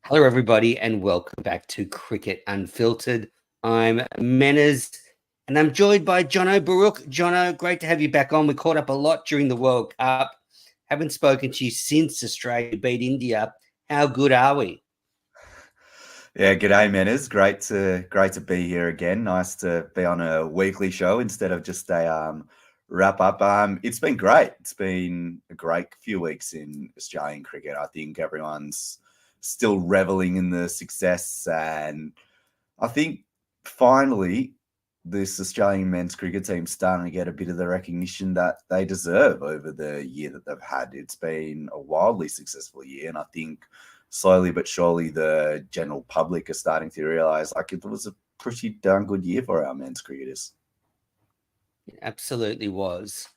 Hello, everybody, and welcome back to Cricket Unfiltered. I'm Menners, and I'm joined by Jono Baruch. Jono, great to have you back on. We caught up a lot during the World Cup. Haven't spoken to you since Australia beat India. How good are we? Yeah, g'day, Menners. Great to be here again. Nice to be on a weekly show instead of just a wrap up. It's been great. It's been a great few weeks in Australian cricket. I think everyone's still reveling in the success, and I think finally this Australian men's cricket team's starting to get a bit of the recognition that they deserve over the year that they've had. It's been a wildly successful year, and I think slowly but surely the general public are starting to realise like it was a pretty darn good year for our men's cricketers. It absolutely was.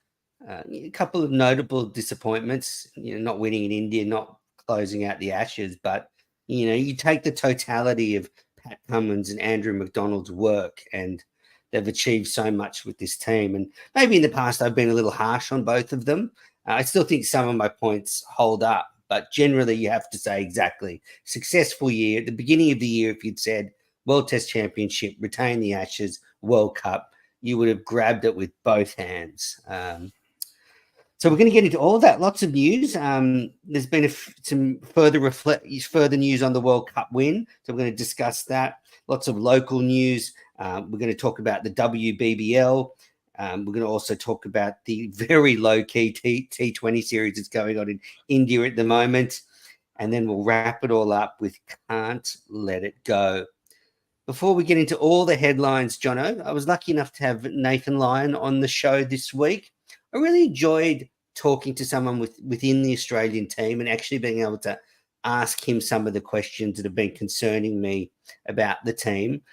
A couple of notable disappointments, not winning in India, not closing out the Ashes, but, you take the totality of Pat Cummins and Andrew McDonald's work, and they've achieved so much with this team. And maybe in the past, I've been a little harsh on both of them. I still think some of my points hold up, but generally you have to say exactly successful year. At the beginning of the year, if you'd said World Test Championship, retain the Ashes, World Cup, you would have grabbed it with both hands. So we're going to get into all of that. Lots of news. There's been some further news on the World Cup win. So we're going to discuss that. Lots of local news. We're going to talk about the WBBL. We're going to also talk about the very low-key T20 series that's going on in India at the moment. And then we'll wrap it all up with Can't Let It Go. Before we get into all the headlines, Jono, I was lucky enough to have Nathan Lyon on the show this week. I really enjoyed talking to someone within the Australian team and actually being able to ask him some of the questions that have been concerning me about the team.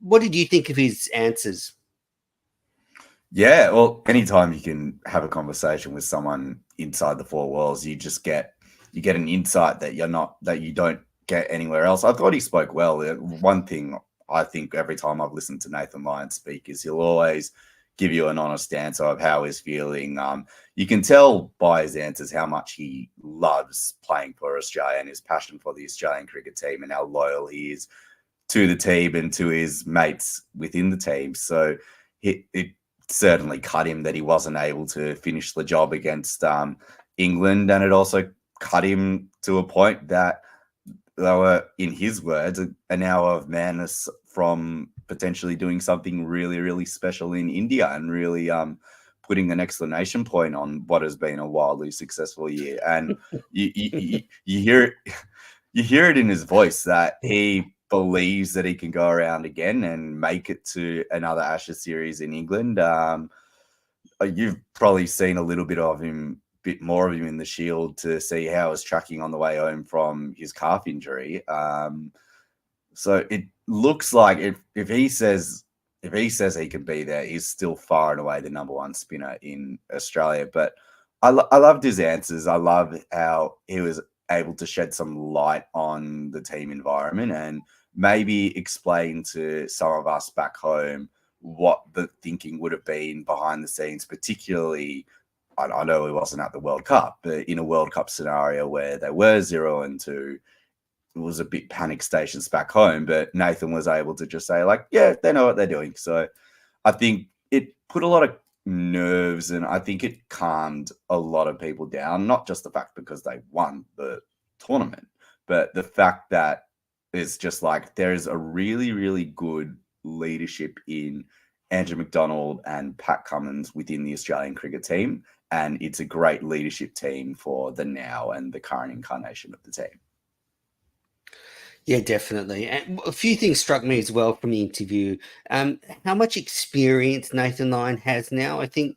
What did you think of his answers? Yeah, well, anytime you can have a conversation with someone inside the four walls, you get an insight that you don't get anywhere else. I thought he spoke well. One thing I think every time I've listened to Nathan Lyon speak is he'll always give you an honest answer of how he's feeling. You can tell by his answers how much he loves playing for Australia and his passion for the Australian cricket team and how loyal he is to the team and to his mates within the team. So it certainly cut him that he wasn't able to finish the job against England, and it also cut him to a point that they were, in his words, an hour of madness from potentially doing something really, really special in India and really putting an exclamation point on what has been a wildly successful year. And you hear it in his voice that he believes that he can go around again and make it to another Ashes series in England. You've probably seen a little bit more of him in the Shield to see how he's tracking on the way home from his calf injury. So it looks like if he says he can be there, he's still far and away the number one spinner in Australia. But I loved his answers. I love how he was able to shed some light on the team environment and maybe explain to some of us back home what the thinking would have been behind the scenes, particularly. I know he wasn't at the World Cup, but in a World Cup scenario where they were 0-2, it was a bit panic stations back home. But Nathan was able to just say, like, yeah, they know what they're doing. So I think it put a lot of nerves and I think it calmed a lot of people down, not just the fact because they won the tournament, but the fact that it's just like there is a really, really good leadership in Andrew McDonald and Pat Cummins within the Australian cricket team. And it's a great leadership team for the now and the current incarnation of the team. Yeah, definitely. And a few things struck me as well from the interview. How much experience Nathan Lyon has now. I think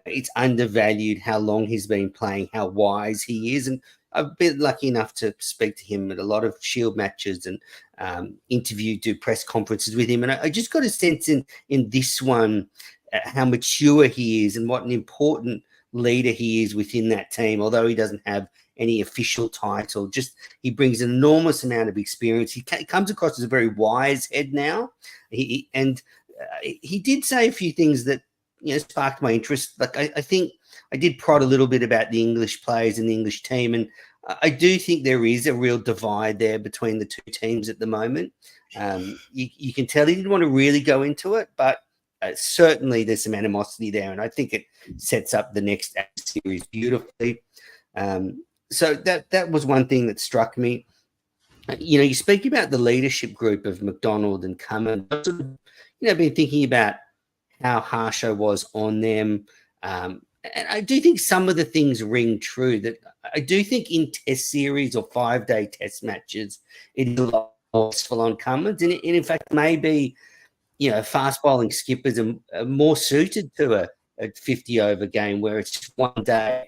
it's undervalued how long he's been playing, how wise he is. And I've been lucky enough to speak to him at a lot of Shield matches and do press conferences with him. And I just got a sense in this one how mature he is and what an important leader he is within that team, although he doesn't have any official title. Just he brings an enormous amount of experience. He comes across as a very wise head now. He did say a few things that sparked my interest. Like I think I did prod a little bit about the English players and the English team, and I do think there is a real divide there between the two teams at the moment. You can tell he didn't want to really go into it, but certainly there's some animosity there, and I think it sets up the next series beautifully. So that was one thing that struck me. You speak about the leadership group of McDonald and Cummins. I've sort of, been thinking about how harsh I was on them. And I do think some of the things ring true. That I do think in test series or 5-day test matches, it is a lot more stressful on Cummins. And in fact, maybe, fast bowling skippers are more suited to a 50 over game where it's just one day.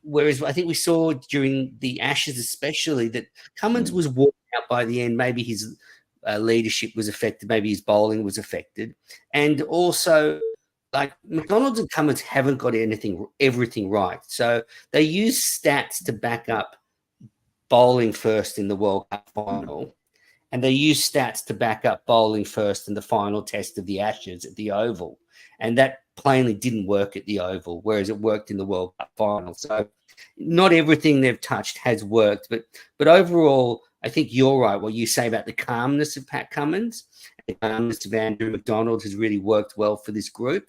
Whereas I think we saw during the Ashes, especially, that Cummins was worn out by the end. Maybe his leadership was affected. Maybe his bowling was affected. And also, like, McDonald's and Cummins haven't got everything right. So they use stats to back up bowling first in the World Cup final. And they use stats to back up bowling first in the final test of the Ashes at the Oval. And that plainly didn't work at the Oval, whereas it worked in the World Cup final. So not everything they've touched has worked. But overall, I think you're right. What you say about the calmness of Pat Cummins, the calmness of Andrew McDonald has really worked well for this group.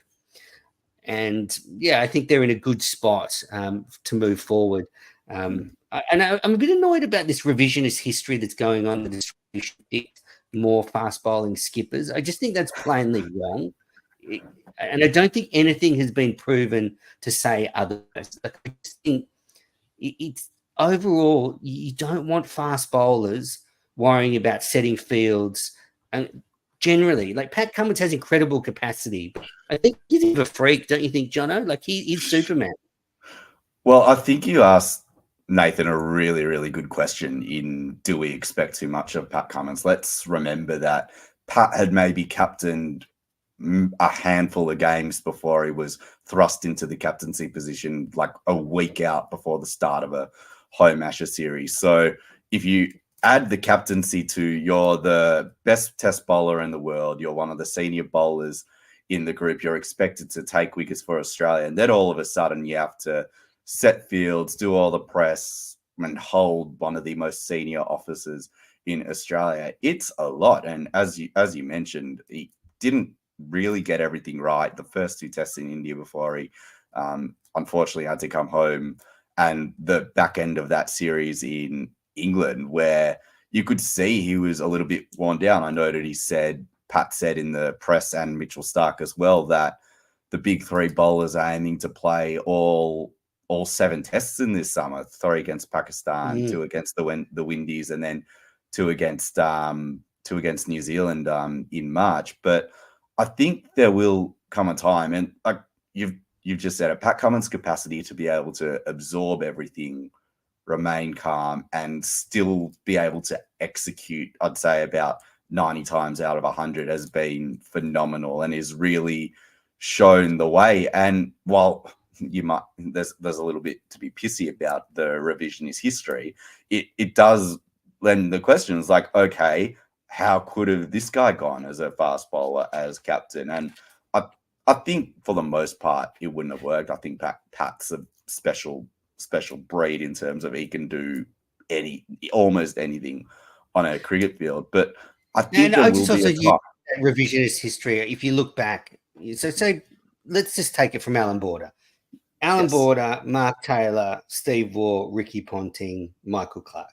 And, yeah, I think they're in a good spot to move forward. And I'm a bit annoyed about this revisionist history that's going on, that is more fast bowling skippers. I just think that's plainly wrong. And I don't think anything has been proven to say otherwise. I just think it's overall, you don't want fast bowlers worrying about setting fields. And generally, like, Pat Cummins has incredible capacity. But I think he's a freak, don't you think, Jono? Like, he's Superman. Well, I think you asked Nathan a really, really good question in, do we expect too much of Pat Cummins? Let's remember that Pat had maybe captained a handful of games before he was thrust into the captaincy position, like a week out before the start of a home Ashes series. So if you add the captaincy to, you're the best test bowler in the world, you're one of the senior bowlers in the group, you're expected to take wickets for Australia, and then all of a sudden you have to set fields, do all the press, and hold one of the most senior officers in Australia. It's a lot. And as you mentioned, he didn't really get everything right the first two tests in India before he unfortunately had to come home, and the back end of that series in England, where you could see he was a little bit worn down. I noted Pat said in the press, and Mitchell Starc as well, that the big three bowlers are aiming to play all 7 tests in this summer: 3 against Pakistan, 2 against the Windies, and then 2 against New Zealand in March. But I think there will come a time, and like you've just said it, Pat Cummins' capacity to be able to absorb everything, remain calm, and still be able to execute, I'd say about 90 times out of 100, has been phenomenal and is really shown the way. And while there's a little bit to be pissy about the revisionist history, it does lend the questions like, okay, how could have this guy gone as a fast bowler, as captain? And I think for the most part it wouldn't have worked. I think Pat's a special breed in terms of he can do almost anything on a cricket field. But I think there will be a time. Revisionist history. If you look back, so let's just take it from Alan Border. Border, Mark Taylor, Steve Waugh, Ricky Ponting, Michael Clarke.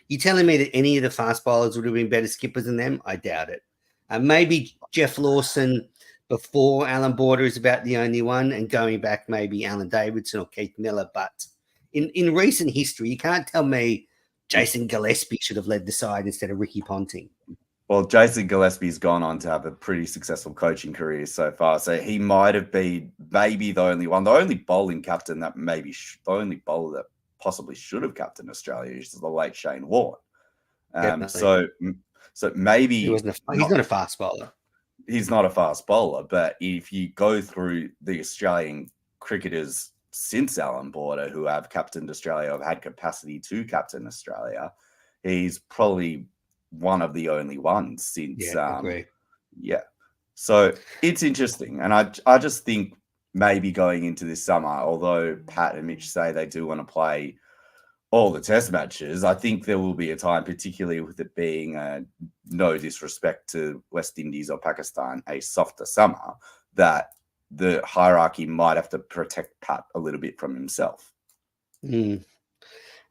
You telling me that any of the fast bowlers would have been better skippers than them? I doubt it. Maybe Jeff Lawson before Alan Border is about the only one, and going back maybe Alan Davidson or Keith Miller. But in recent history, you can't tell me Jason Gillespie should have led the side instead of Ricky Ponting. Well, Jason Gillespie's gone on to have a pretty successful coaching career so far. So he might have been maybe the only bowling captain that the only bowler that possibly should have captained Australia is the late Shane Warne. So maybe he's not a fast bowler. He's not a fast bowler, but if you go through the Australian cricketers since Alan Border who have captained Australia, have had capacity to captain Australia, he's probably one of the only ones since. So it's interesting, and I just think maybe going into this summer, although Pat and Mitch say they do want to play all the test matches. I think there will be a time, particularly with it being, no disrespect to West Indies or Pakistan, a softer summer, that the hierarchy might have to protect Pat a little bit from himself. Mm.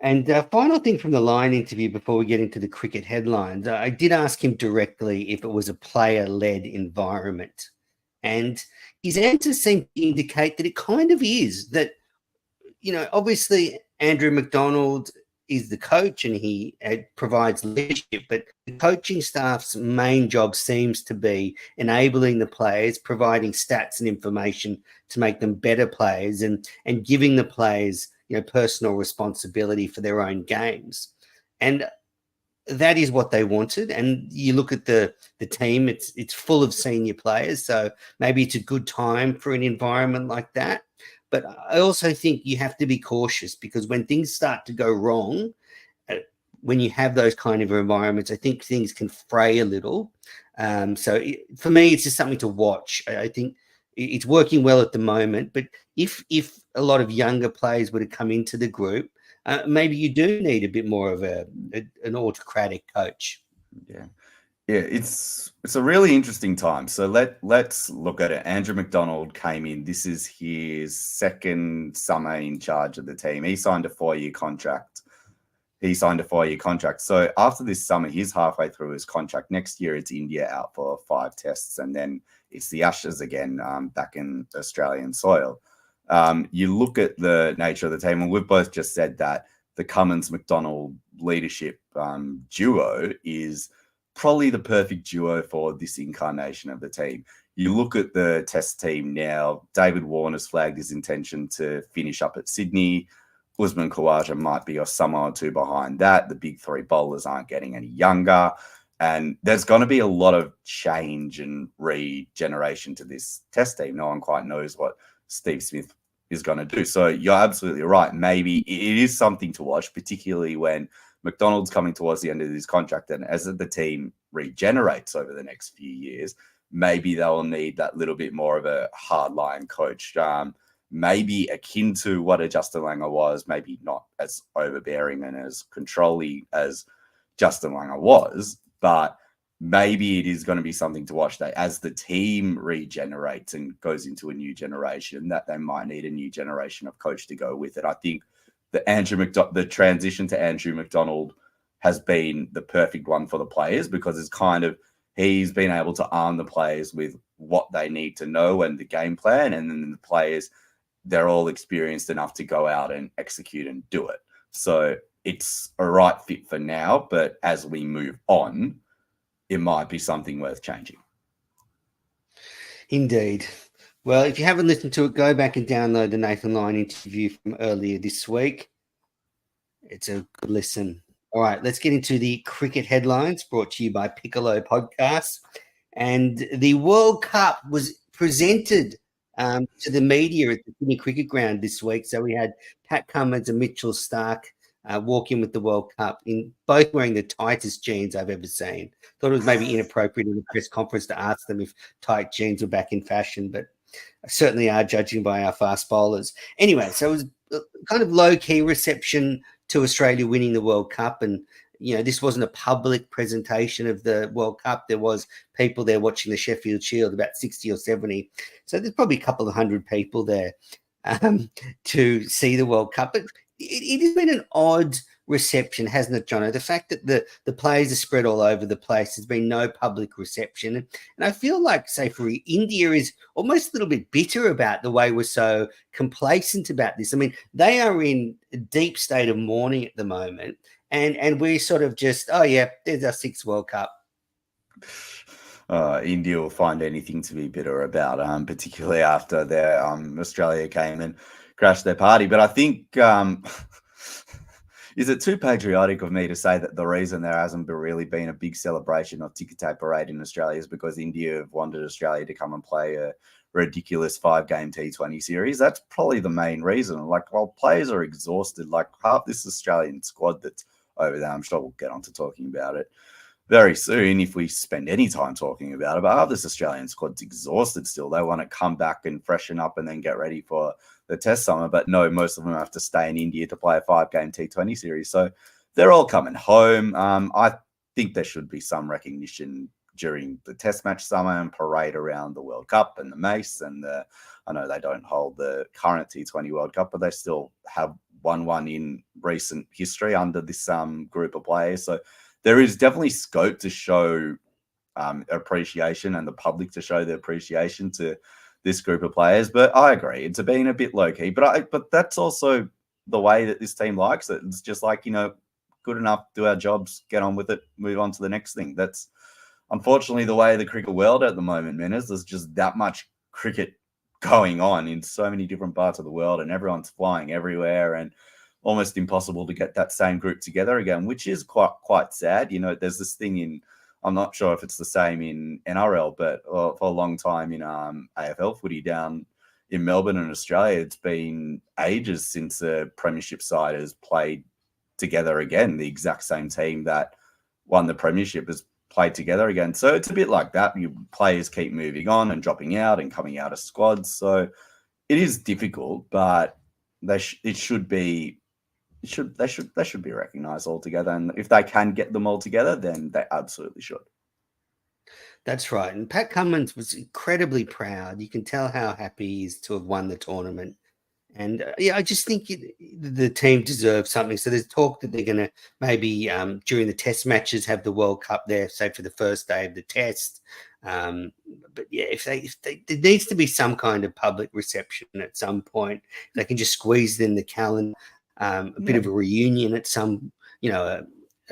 And final thing from the Lyon interview before we get into the cricket headlines, I did ask him directly if it was a player-led environment. And his answers seem to indicate that it kind of is. That, obviously Andrew McDonald is the coach and he provides leadership, but the coaching staff's main job seems to be enabling the players, providing stats and information to make them better players, and giving the players personal responsibility for their own games. And that is what they wanted. And you look at the team, it's full of senior players, so maybe it's a good time for an environment like that. But I also think you have to be cautious, because when things start to go wrong, when you have those kind of environments, I think things can fray a little. For me, it's just something to watch. I think it's working well at the moment, but if a lot of younger players were to come into the group, maybe you do need a bit more of an autocratic coach. Yeah. Yeah, it's a really interesting time. So let's look at it. Andrew McDonald came in. This is his second summer in charge of the team. He signed a 4-year contract. So after this summer, he's halfway through his contract. Next year, it's India out for 5 tests, and then it's the Ashes again, back in Australian soil. You look at the nature of the team, and we've both just said that the Cummins-McDonald leadership duo is probably the perfect duo for this incarnation of the team. You look at the test team now, David Warner's flagged his intention to finish up at Sydney. Usman Khawaja might be a summer or two behind that. The big 3 bowlers aren't getting any younger. And there's going to be a lot of change and regeneration to this test team. No one quite knows what Steve Smith is going to do. So you're absolutely right. Maybe it is something to watch, particularly when McDonald's coming towards the end of his contract, and as the team regenerates over the next few years, maybe they'll need that little bit more of a hardline coach, maybe akin to what a Justin Langer was, maybe not as overbearing and as controlling as Justin Langer was, but maybe it is going to be something to watch, that as the team regenerates and goes into a new generation, that they might need a new generation of coach to go with it. I think the transition to Andrew McDonald has been the perfect one for the players, because it's kind of, he's been able to arm the players with what they need to know and the game plan. And then the players, they're all experienced enough to go out and execute and do it. So it's a right fit for now, but as we move on, it might be something worth changing. Indeed. Well, if you haven't listened to it, go back and download the Nathan Lyon interview from earlier this week. It's a good listen. All right, let's get into the cricket headlines, brought to you by Piccolo Podcast. And the World Cup was presented to the media at the Sydney Cricket Ground this week. So we had Pat Cummins and Mitchell Starc walk in with the World Cup, in both wearing the tightest jeans I've ever seen. Thought it was maybe inappropriate in the press conference to ask them if tight jeans were back in fashion, but certainly are, judging by our fast bowlers. Anyway, so it was a kind of low-key reception to Australia winning the World Cup. And, this wasn't a public presentation of the World Cup. There was people there watching the Sheffield Shield, about 60 or 70. So there's probably a couple of hundred people there to see the World Cup. But it has been an odd reception, hasn't it, Jono? The fact that the players are spread all over the place, there's been no public reception. And I feel like, say, for India is almost a little bit bitter about the way we're so complacent about this. I mean, they are in a deep state of mourning at the moment. And we're sort of just, oh, yeah, there's our 6th World Cup. India will find anything to be bitter about, particularly after their Australia came and crashed their party. But I think, is it too patriotic of me to say that the reason there hasn't really been a big celebration or ticker tape parade in Australia is because India have wanted Australia to come and play a ridiculous 5-game T20 series? That's probably the main reason. Like, while players are exhausted, like half this Australian squad that's over there, I'm sure we'll get on to talking about it very soon if we spend any time talking about it, but half this Australian squad's exhausted still. They want to come back and freshen up and then get ready for the Test summer, but no, most of them have to stay in India to play a 5-game T20 series. So they're all coming home. I think there should be some recognition during the Test match summer and parade around the World Cup and the Mace and I know they don't hold the current T20 World Cup, but they still have won one in recent history under this group of players. So there is definitely scope to show appreciation and the public to show the appreciation to this group of players. But I agree, it's been a bit low key. But that's also the way that this team likes it. It's just like, good enough, do our jobs, get on with it, move on to the next thing. That's unfortunately the way of the cricket world at the moment, Menas. There's just that much cricket going on in so many different parts of the world, and everyone's flying everywhere, and almost impossible to get that same group together again, which is quite sad. There's this thing in, I'm not sure if it's the same in NRL, but for a long time in AFL footy down in Melbourne and Australia, it's been ages since a premiership side has played together again. The exact same team that won the premiership has played together again. So it's a bit like that. Players keep moving on and dropping out and coming out of squads. So it is difficult, but they should be recognised altogether. And if they can get them all together, then they absolutely should. That's right. And Pat Cummins was incredibly proud. You can tell how happy he is to have won the tournament. And I just think the team deserves something. So there's talk that they're going to maybe during the Test matches have the World Cup there, say for the first day of the Test. But yeah, if there needs to be some kind of public reception at some point. They can just squeeze in the calendar, a bit of a reunion at some,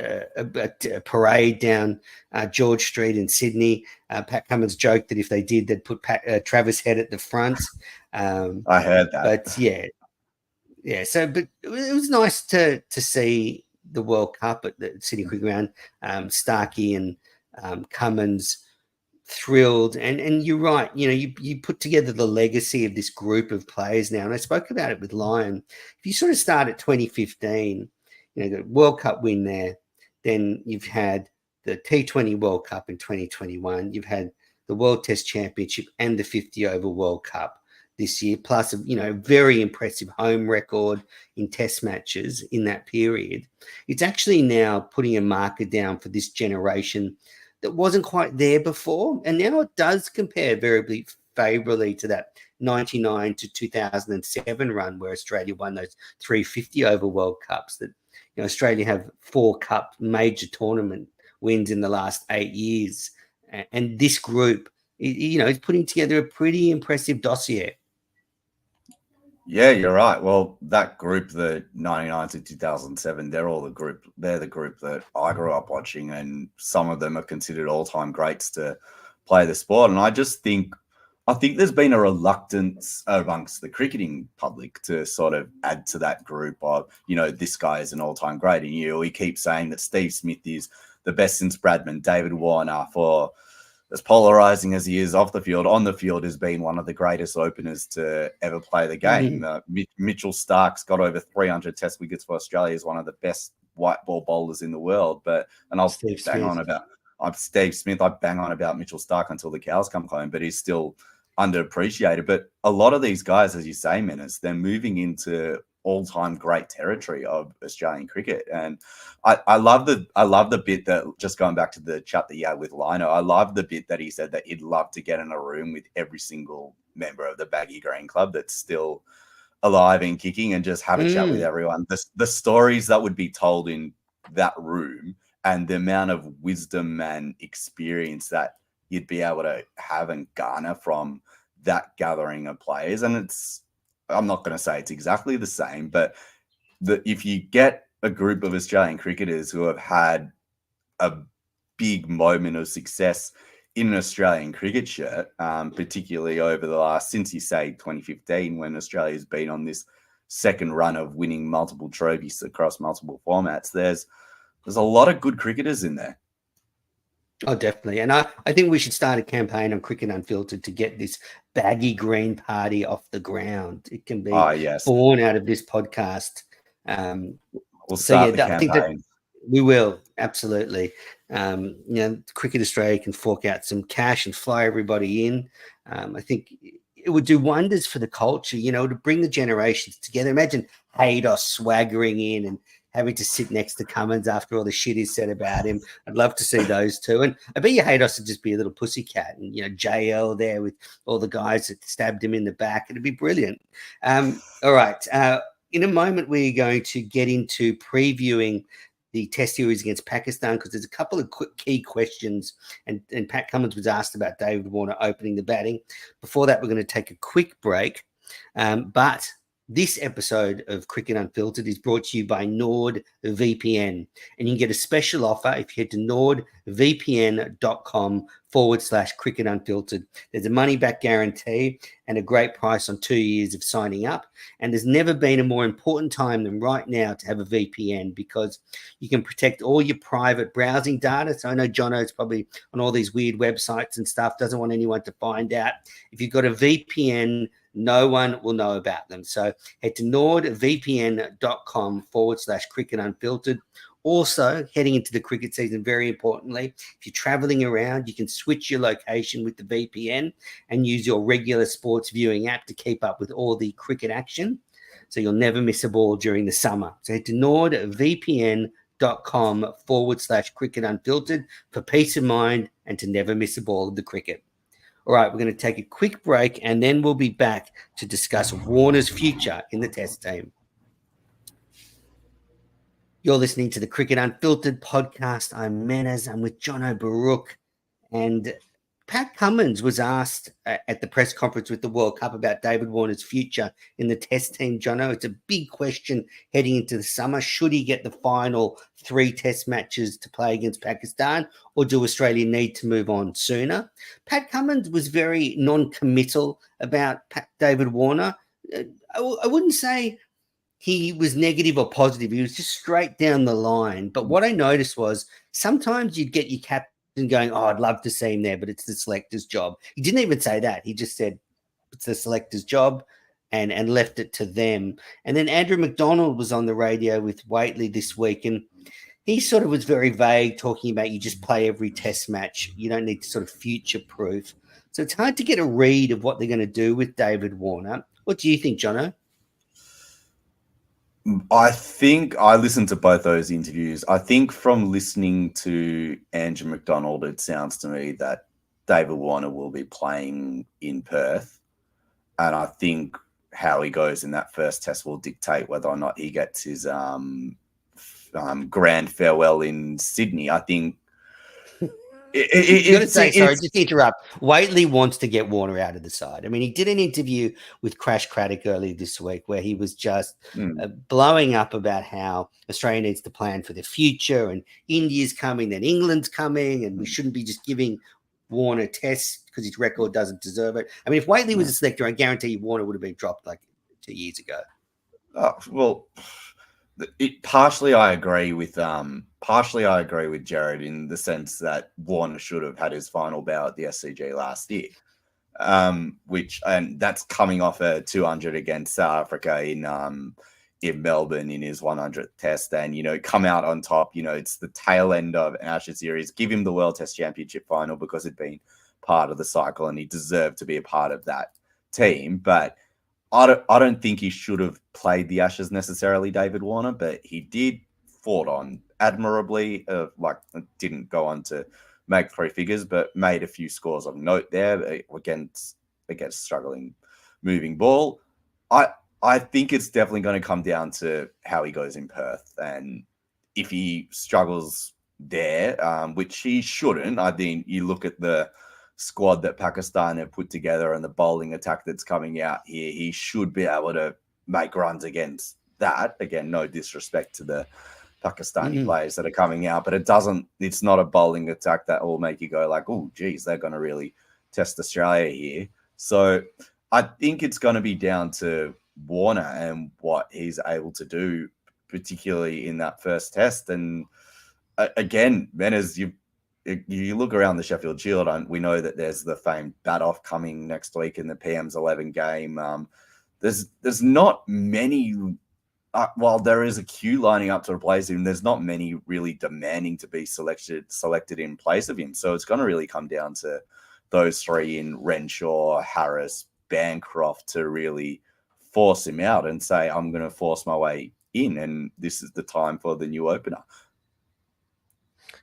a parade down George Street in Sydney. Pat Cummins joked that if they did, they'd put Travis Head at the front. I heard that. But yeah. So, but it was nice to see the World Cup at the Sydney Cricket Ground. Starkey and Cummins thrilled, and you're right. You put together the legacy of this group of players now, and I spoke about it with Lyon. If you sort of start at 2015, the World Cup win there, then you've had the T20 World Cup in 2021. You've had the World Test Championship and the 50 over World Cup this year, plus a very impressive home record in Test matches in that period. It's actually now putting a marker down for this generation that wasn't quite there before, and now it does compare very favourably to that 99 to 2007 run where Australia won those 350 over World Cups. That Australia have 4 cup major tournament wins in the last 8 years, and this group, is putting together a pretty impressive dossier. Yeah, you're right. Well, that group, the 99 to 2007, they're the group that I grew up watching, and some of them are considered all-time greats to play the sport. And I think there's been a reluctance amongst the cricketing public to sort of add to that group of, this guy is an all-time great. And we keep saying that Steve Smith is the best since Bradman, David Warner, for as polarizing as he is off the field, on the field has been one of the greatest openers to ever play the game. Mitchell Stark's got over 300 Test wickets for Australia. Is one of the best white ball bowlers in the world. I'm Steve Smith. I bang on about Mitchell Stark until the cows come home, but he's still underappreciated. But a lot of these guys, as you say, Menace, they're moving into all-time great territory of Australian cricket. And I love the bit that, just going back to the chat that you had with Lino, I love the bit that he said that he'd love to get in a room with every single member of the Baggy Green Club that's still alive and kicking and just have a chat with everyone. The stories that would be told in that room and the amount of wisdom and experience that you'd be able to have and garner from that gathering of players. And I'm not going to say it's exactly the same, but if you get a group of Australian cricketers who have had a big moment of success in an Australian cricket shirt, particularly over the last, since you say 2015, when Australia's been on this second run of winning multiple trophies across multiple formats, there's a lot of good cricketers in there. Oh, definitely. And I think we should start a campaign on Cricket Unfiltered to get this Baggy Green party off the ground. It can be born out of this podcast. We'll start the campaign. I think that we will, absolutely. Cricket Australia can fork out some cash and fly everybody in. I think it would do wonders for the culture, to bring the generations together. Imagine Haydos swaggering in and having to sit next to Cummins after all the shit is said about him. I'd love to see those two. And I bet you Haydos would just be a little pussycat, and JL there with all the guys that stabbed him in the back. It'd be brilliant. All right. In a moment, we're going to get into previewing the test series against Pakistan, because there's a couple of quick key questions, and Pat Cummins was asked about David Warner opening the batting. Before that, we're going to take a quick break. But this episode of Cricket Unfiltered is brought to you by NordVPN, and you can get a special offer if you head to nordvpn.com/Cricket Unfiltered. There's a money-back guarantee and a great price on 2 years of signing up. And there's never been a more important time than right now to have a VPN, because you can protect all your private browsing data. So I know Jono's probably on all these weird websites and stuff, doesn't want anyone to find out. If you've got a VPN, no one will know about them. So head to nordvpn.com/Cricket Unfiltered. Also, heading into the cricket season, very importantly, if you're traveling around, you can switch your location with the VPN and use your regular sports viewing app to keep up with all the cricket action. So you'll never miss a ball during the summer. So head to nordvpn.com/Cricket Unfiltered for peace of mind and to never miss a ball of the cricket. All right, we're going to take a quick break, and then we'll be back to discuss Warner's future in the Test team. You're listening to the Cricket Unfiltered podcast. I'm Menez. I'm with Jono Baruch. And Pat Cummins was asked at the press conference with the World Cup about David Warner's future in the Test team. Jono, it's a big question heading into the summer. Should he get the final 3 Test matches to play against Pakistan, or do Australia need to move on sooner? Pat Cummins was very non-committal about David Warner. I wouldn't say he was negative or positive. He was just straight down the line. But what I noticed was sometimes you'd get your captain going, oh, I'd love to see him there, but it's the selector's job. He didn't even say that. He just said it's the selector's job and left it to them. And then Andrew McDonald was on the radio with Waitley this week, and he sort of was very vague, talking about you just play every Test match. You don't need to sort of future-proof. So it's hard to get a read of what they're going to do with David Warner. What do you think, Jono? I think I listened to both those interviews. I think from listening to Andrew McDonald, it sounds to me that David Warner will be playing in Perth. And I think how he goes in that first test will dictate whether or not he gets his grand farewell in Sydney. I think sorry, just to interrupt. Waitley wants to get Warner out of the side. I mean, he did an interview with Crash Craddock earlier this week where he was just blowing up about how Australia needs to plan for the future, and India's coming, then England's coming, and we shouldn't be just giving Warner tests because his record doesn't deserve it. I mean, if Waitley was a selector, I guarantee you Warner would have been dropped like 2 years ago. Partially I agree with Jared in the sense that Warner should have had his final bow at the SCG last year, and that's coming off a 200 against South Africa in Melbourne in his 100th test, and come out on top. It's the tail end of an Ashes series. Give him the World Test Championship final because it'd been part of the cycle, and he deserved to be a part of that team, but I don't think he should have played the Ashes necessarily, David Warner, but he did, fought on admirably, didn't go on to make 3 figures, but made a few scores of note there against struggling moving ball. I think it's definitely going to come down to how he goes in Perth, and if he struggles there, which he shouldn't. I think you look at the squad that Pakistan have put together and the bowling attack that's coming out here, he should be able to make runs against that. Again, no disrespect to the Pakistani players that are coming out, but it's not a bowling attack that will make you go like, oh, geez, they're going to really test Australia here. So I think it's going to be down to Warner and what he's able to do, particularly in that first test. And again, man, as you look around the Sheffield Shield, we know that there's the famed bat-off coming next week in the PM's 11 game. There's not many, while there is a queue lining up to replace him, there's not many really demanding to be selected in place of him. So it's going to really come down to those 3 in Renshaw, Harris, Bancroft to really force him out and say, I'm going to force my way in, and this is the time for the new opener.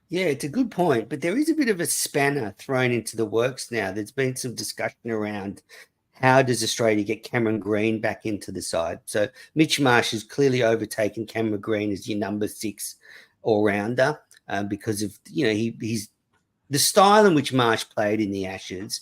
Yeah, it's a good point, but there is a bit of a spanner thrown into the works now. There's been some discussion around how does Australia get Cameron Green back into the side. So Mitch Marsh has clearly overtaken Cameron Green as your number 6 all-rounder because of, he's the style in which Marsh played in the Ashes.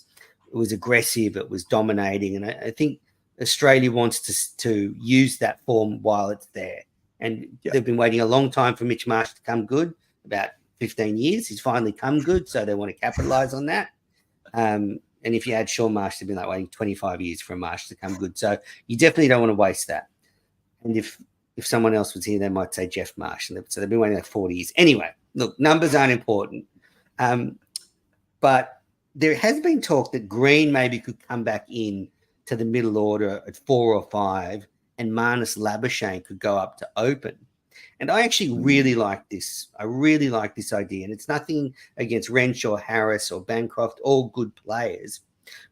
It was aggressive, it was dominating, and I think Australia wants to use that form while it's there. And they've been waiting a long time for Mitch Marsh to come good, about 15 years. He's finally come good, so they want to capitalize on that. And if you had Sean Marsh, they'd be like waiting 25 years for a Marsh to come good. So you definitely don't want to waste that. And if someone else was here, they might say Jeff Marsh. So they've been waiting like 40 years. Anyway, look, numbers aren't important. But there has been talk that Green maybe could come back in to the middle order at 4 or 5, and Marnus Labuschagne could go up to open. And I actually really like this. I really like this idea. And it's nothing against Renshaw, Harris, or Bancroft, all good players.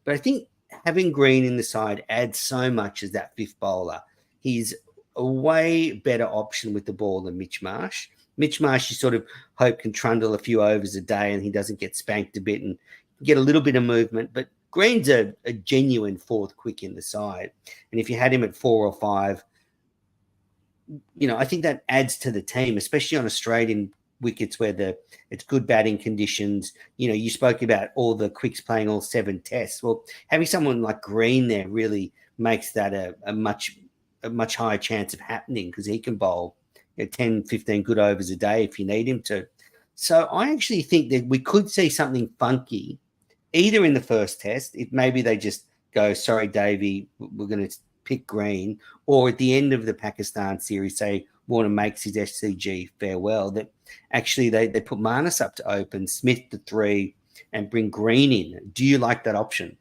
But I think having Green in the side adds so much as that fifth bowler. He's a way better option with the ball than Mitch Marsh. Mitch Marsh, you sort of hope can trundle a few overs a day and he doesn't get spanked a bit and get a little bit of movement. But Green's a genuine fourth quick in the side. And if you had him at 4 or 5, I think that adds to the team, especially on Australian wickets where it's good batting conditions. You spoke about all the quicks playing all 7 tests. Well, having someone like Green there really makes that a much higher chance of happening, because he can bowl 10, 15 good overs a day if you need him to. So I actually think that we could see something funky either in the first test, if maybe they just go, sorry, Davey, we're going to pick Green, or at the end of the Pakistan series, say Warner makes his SCG farewell, that actually they put Marnus up to open, Smith to 3, and bring Green in. Do you like that option?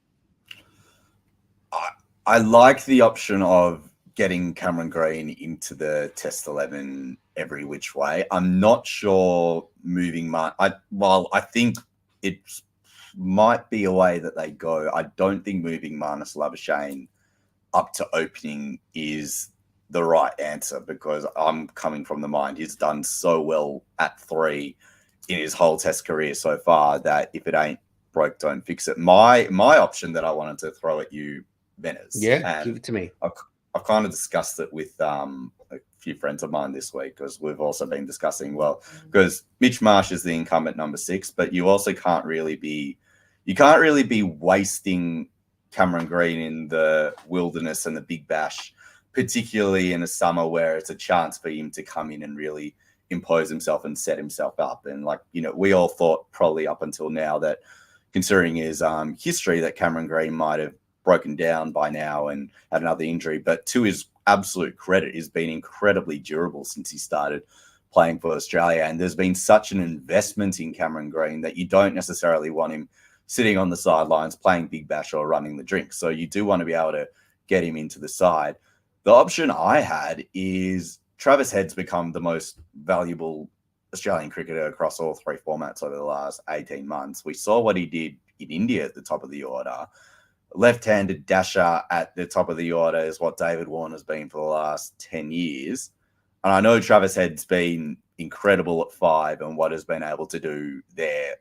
I like the option of getting Cameron Green into the Test 11 every which way. I'm not sure moving I think it might be a way that they go. I don't think moving Marnus Labuschagne up to opening is the right answer, because I'm coming from the mind he's done so well at 3 in his whole Test career so far that if it ain't broke, don't fix it. My option that I wanted to throw at you, Venice. Yeah, give it to me. I've kind of discussed it with a few friends of mine this week, because we've also been discussing, because Mitch Marsh is the incumbent number 6, but you also can't really be wasting Cameron Green in the wilderness and the Big Bash, particularly in a summer where it's a chance for him to come in and really impose himself and set himself up. And we all thought probably up until now that, considering his history, that Cameron Green might have broken down by now and had another injury. But to his absolute credit, he's been incredibly durable since he started playing for Australia. And there's been such an investment in Cameron Green that you don't necessarily want him sitting on the sidelines playing Big Bash or running the drink. So you do want to be able to get him into the side. The option I had is Travis Head's become the most valuable Australian cricketer across all 3 formats over the last 18 months. We saw what he did in India at the top of the order. Left-handed dasher at the top of the order is what David Warner's been for the last 10 years. And I know Travis Head's been incredible at 5 and what has been able to do there,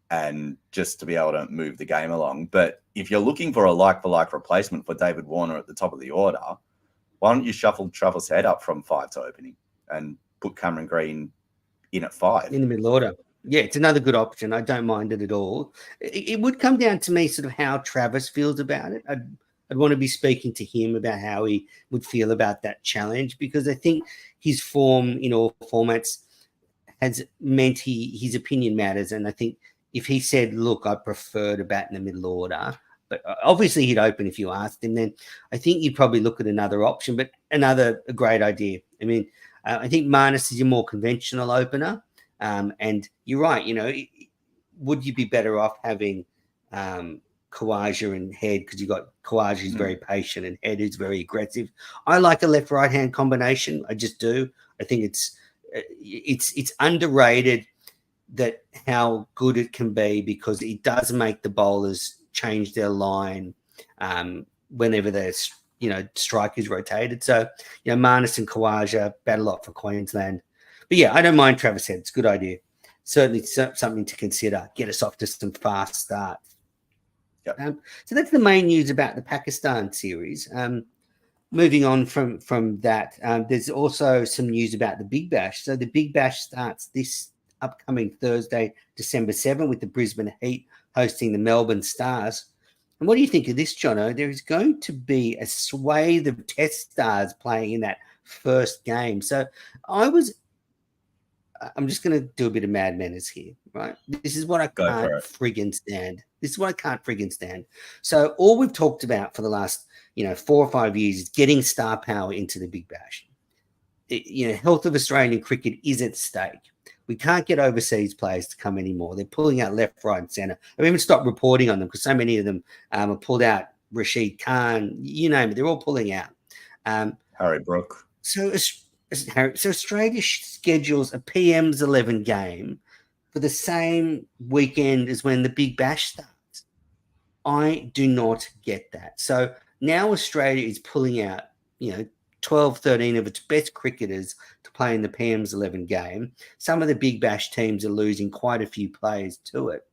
and just to be able to move the game along. But if you're looking for a like-for-like replacement for David Warner at the top of the order, why don't you shuffle Travis Head up from 5 to opening and put Cameron Green in at 5? In the middle order. Yeah, it's another good option. I don't mind it at all. It would come down to me sort of how Travis feels about it. I'd want to be speaking to him about how he would feel about that challenge, because I think his form in all formats has meant his opinion matters. And I think if he said, look, I prefer to bat in the middle order, but obviously he'd open if you asked him, then I think you'd probably look at another option, but a great idea. I mean, I think Marnus is your more conventional opener. And you're right, would you be better off having Khawaja and Head, because you've got Khawaja who's very patient and Head who's very aggressive. I like a left-right hand combination. I just do. I think it's underrated that how good it can be, because it does make the bowlers change their line. whenever there's, strikers rotated. So, Marnus and Kawaja battle a lot for Queensland. But yeah, I don't mind Travis Head. It's a good idea. Certainly something to consider. Get us off to some fast starts. Yep. So that's the main news about the Pakistan series. Moving on from that, there's also some news about the Big Bash. So the Big Bash starts this upcoming Thursday, December 7, with the Brisbane Heat hosting the Melbourne Stars. And what do you think of this, Jono? There is going to be a swathe of Test stars playing in that first game. So I'm just going to do a bit of Mad Manners here, right? This is what I can't friggin' stand. So all we've talked about for the last, 4 or 5 years is getting star power into the Big Bash. Health of Australian cricket is at stake. We can't get overseas players to come anymore. They're pulling out left, right, and centre. I've even stopped reporting on them because so many of them are pulled out. Rashid Khan, you name it, they're all pulling out. Harry Brook. So Australia schedules a PM's 11 game for the same weekend as when the Big Bash starts. I do not get that. So now Australia is pulling out, 12, 13 of its best cricketers to play in the PM's 11 game. Some of the Big Bash teams are losing quite a few players to it.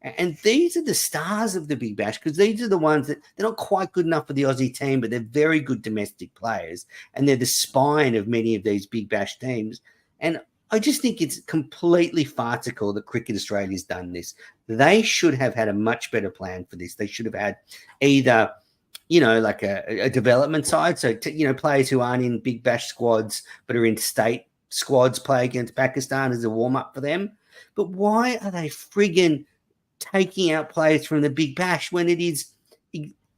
And these are the stars of the Big Bash because these are the ones that they're not quite good enough for the Aussie team, but they're very good domestic players. And they're the spine of many of these Big Bash teams. And I just think it's completely farcical that Cricket Australia's done this. They should have had a much better plan for this. They should have had either like a development side. So, players who aren't in Big Bash squads but are in state squads play against Pakistan as a warm-up for them. But why are they friggin' taking out players from the Big Bash when it is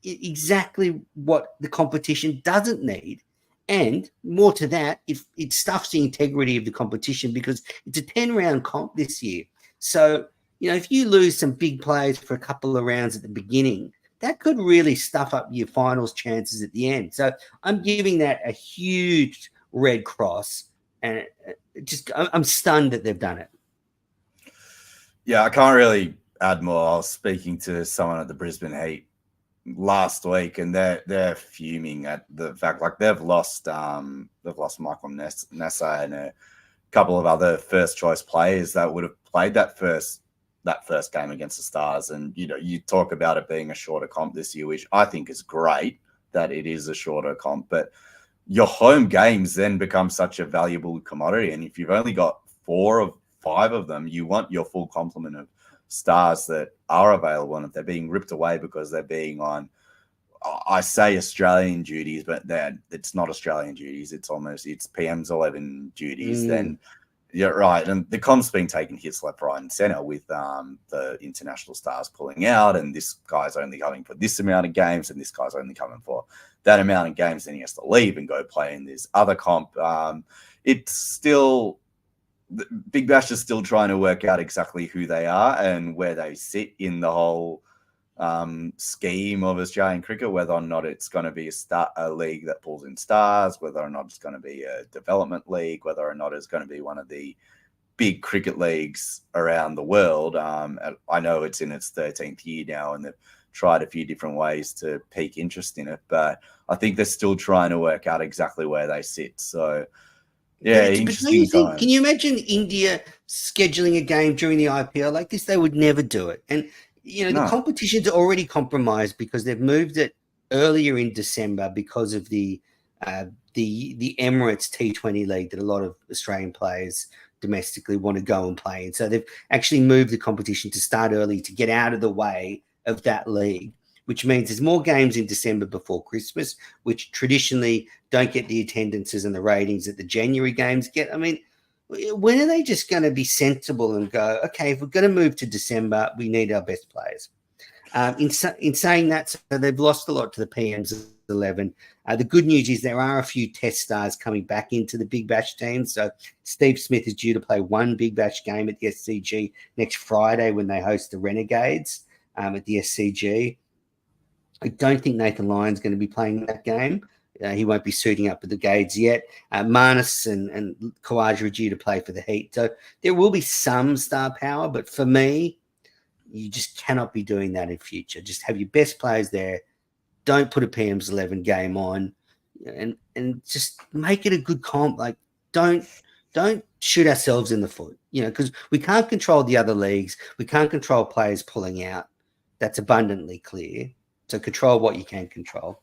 exactly what the competition doesn't need? And more to that, if it stuffs the integrity of the competition because it's a 10-round comp this year. So, if you lose some big players for a couple of rounds at the beginning, that could really stuff up your finals chances at the end. So I'm giving that a huge red cross, and I'm stunned that they've done it. Yeah, I can't really add more. I was speaking to someone at the Brisbane Heat last week, and they're fuming at the fact like they've lost Michael Nessa and a couple of other first choice players that would have played that first game against the Stars. And, you talk about it being a shorter comp this year, which I think is great that it is a shorter comp, but your home games then become such a valuable commodity. And if you've only got 4 or 5 of them, you want your full complement of stars that are available. And if they're being ripped away because they're being on, I say Australian duties, but it's not Australian duties. It's PM's 11 duties. Then you're right. And the comp's being taken hits left, right, and center with the international stars pulling out. And this guy's only coming for this amount of games, and this guy's only coming for that amount of games. Then he has to leave and go play in this other comp. It's still, Big Bash is still trying to work out exactly who they are and where they sit in the whole scheme of Australian cricket, whether or not it's going to be a league that pulls in stars, whether or not it's going to be a development league, whether or not it's going to be one of the big cricket leagues around the world. I know it's in its 13th year now, and they've tried a few different ways to pique interest in it, but I think they're still trying to work out exactly where they sit. So, yeah, interesting time. Can you imagine India scheduling a game during the IPL like this? They would never do it. And the competition's already compromised because they've moved it earlier in December because of the Emirates T20 league that a lot of Australian players domestically want to go and play in. So they've actually moved the competition to start early to get out of the way of that league, which means there's more games in December before Christmas, which traditionally don't get the attendances and the ratings that the January games get. I mean, when are they just going to be sensible and go, okay, if we're going to move to December, we need our best players? In saying that, so they've lost a lot to the PM's 11. The good news is there are a few test stars coming back into the Big Bash team. So Steve Smith is due to play one Big Bash game at the SCG next Friday when they host the Renegades at the SCG. I don't think Nathan Lyon's going to be playing that game. He won't be suiting up with the Gades yet. Marnus and Kawaja are due to play for the Heat. So there will be some star power, but for me, you just cannot be doing that in future. Just have your best players there Don't put a PM's 11 game on, and just make it a good comp. Like, don't shoot ourselves in the foot, because we can't control the other leagues. We can't control players pulling out. That's abundantly clear. So control what you can control.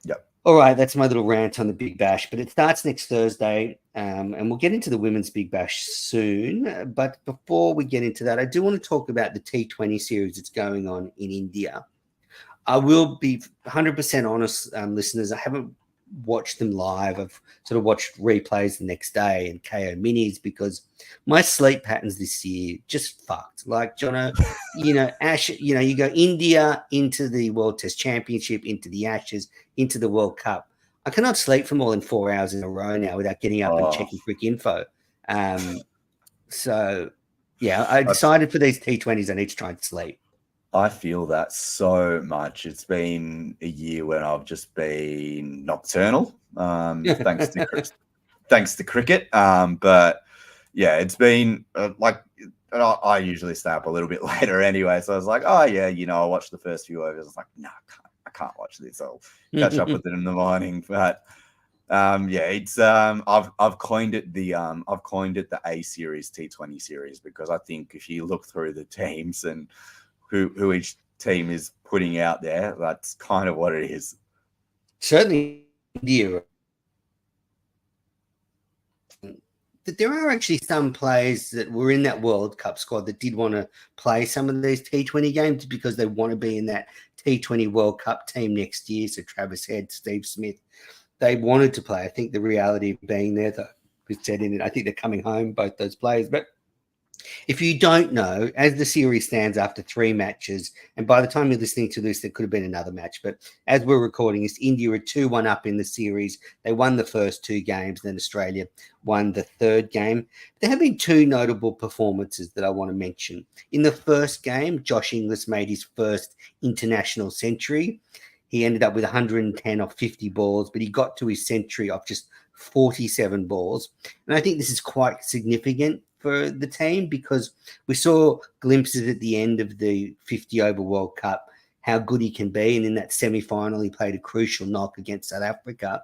Yep. All right, that's my little rant on the Big Bash, but it starts next Thursday, and we'll get into the Women's Big Bash soon. But before we get into that, I do want to talk about the T20 series that's going on in India. I will be 100% honest, listeners. I haven't watched them live. I've sort of watched replays the next day and KO minis because my sleep patterns this year just fucked. Like, Jono, Ash, you go India into the World Test Championship, into the Ashes, into the World Cup. I cannot sleep for more than 4 hours in a row now without getting up and checking quick info. So, yeah, I decided for these T20s I need to try and sleep. I feel that so much. It's been a year when I've just been nocturnal, thanks to cricket. But yeah, it's been I usually stay up a little bit later anyway. So I was like, oh yeah, I'll watch the first few overs. I was like, no, I can't watch this. I'll catch up with it in the morning. But it's I've coined it the A series T20 series because I think if you look through the teams and who each team is putting out there, that's kind of what it is. Certainly, India. But there are actually some players that were in that World Cup squad that did want to play some of these T20 games because they want to be in that T20 World Cup team next year. So Travis Head, Steve Smith, they wanted to play. I think the reality of being there, though, was said in it. I think they're coming home, both those players. But if you don't know, as the series stands after 3 matches, and by the time you're listening to this, there could have been another match, but as we're recording this, India are 2-1 up in the series. They won the first 2 games, then Australia won the 3rd game. There have been 2 notable performances that I want to mention. In the first game, Josh Inglis made his first international century. He ended up with 110 off 50 balls, but he got to his century off just 47 balls. And I think this is quite significant for the team because we saw glimpses at the end of the 50-over World Cup how good he can be. And in that semi-final, he played a crucial knock against South Africa.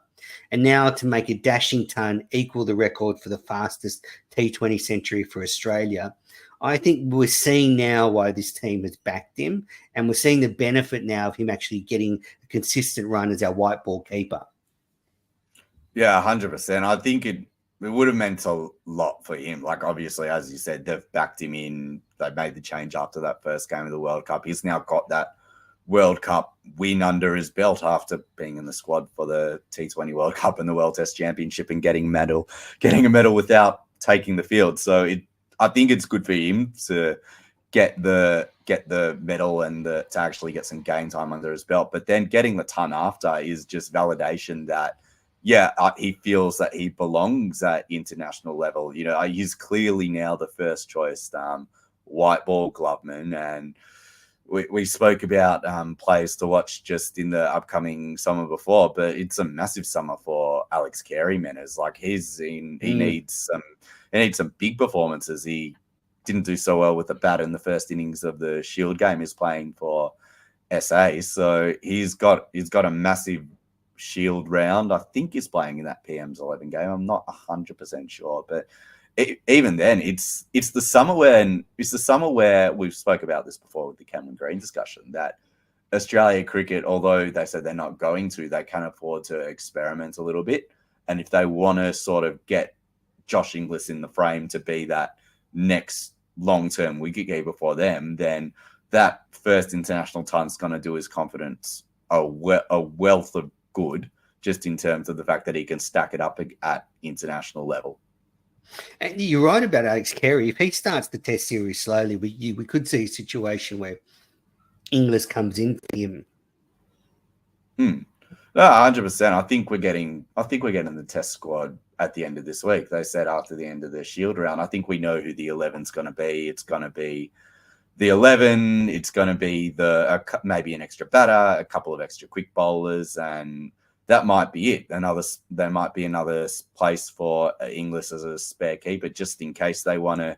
And now to make a dashing ton equal the record for the fastest T20 century for Australia, I think we're seeing now why this team has backed him. And we're seeing the benefit now of him actually getting a consistent run as our white ball keeper. Yeah, 100%. I think it would have meant a lot for him. Like, obviously, as you said, they've backed him in. They made the change after that first game of the World Cup. He's now got that World Cup win under his belt after being in the squad for the T20 World Cup and the World Test Championship and getting a medal without taking the field. So I think it's good for him to get the medal and to actually get some game time under his belt. But then getting the ton after is just validation that, he feels that he belongs at international level. He's clearly now the first choice white ball gloveman. And we spoke about players to watch just in the upcoming summer before, but it's a massive summer for Alex Carey, Menners. Like, he needs some big performances. He didn't do so well with the bat in the first innings of the Shield game. He's playing for SA, so he's got a massive Shield round. I think he's playing in that PM's 11 game. I'm not 100% sure, but even then, it's the summer where we've spoke about this before with the Cameron Green discussion, that Australia cricket, although they said they're not going to, they can afford to experiment a little bit. And if they want to sort of get Josh Inglis in the frame to be that next long-term wicketkeeper for them, then that first international ton's going to do his confidence a wealth of good, just in terms of the fact that he can stack it up at international level. And you're right about Alex Carey. If he starts the Test series slowly, we could see a situation where Inglis comes in for him. No, 100%. I think we're getting the Test squad at the end of this week. They said after the end of the Shield round. I think we know who the 11's going to be. It's going to be the 11. It's going to be maybe an extra batter, a couple of extra quick bowlers, and that might be it. There might be another place for Inglis as a spare keeper, just in case they want to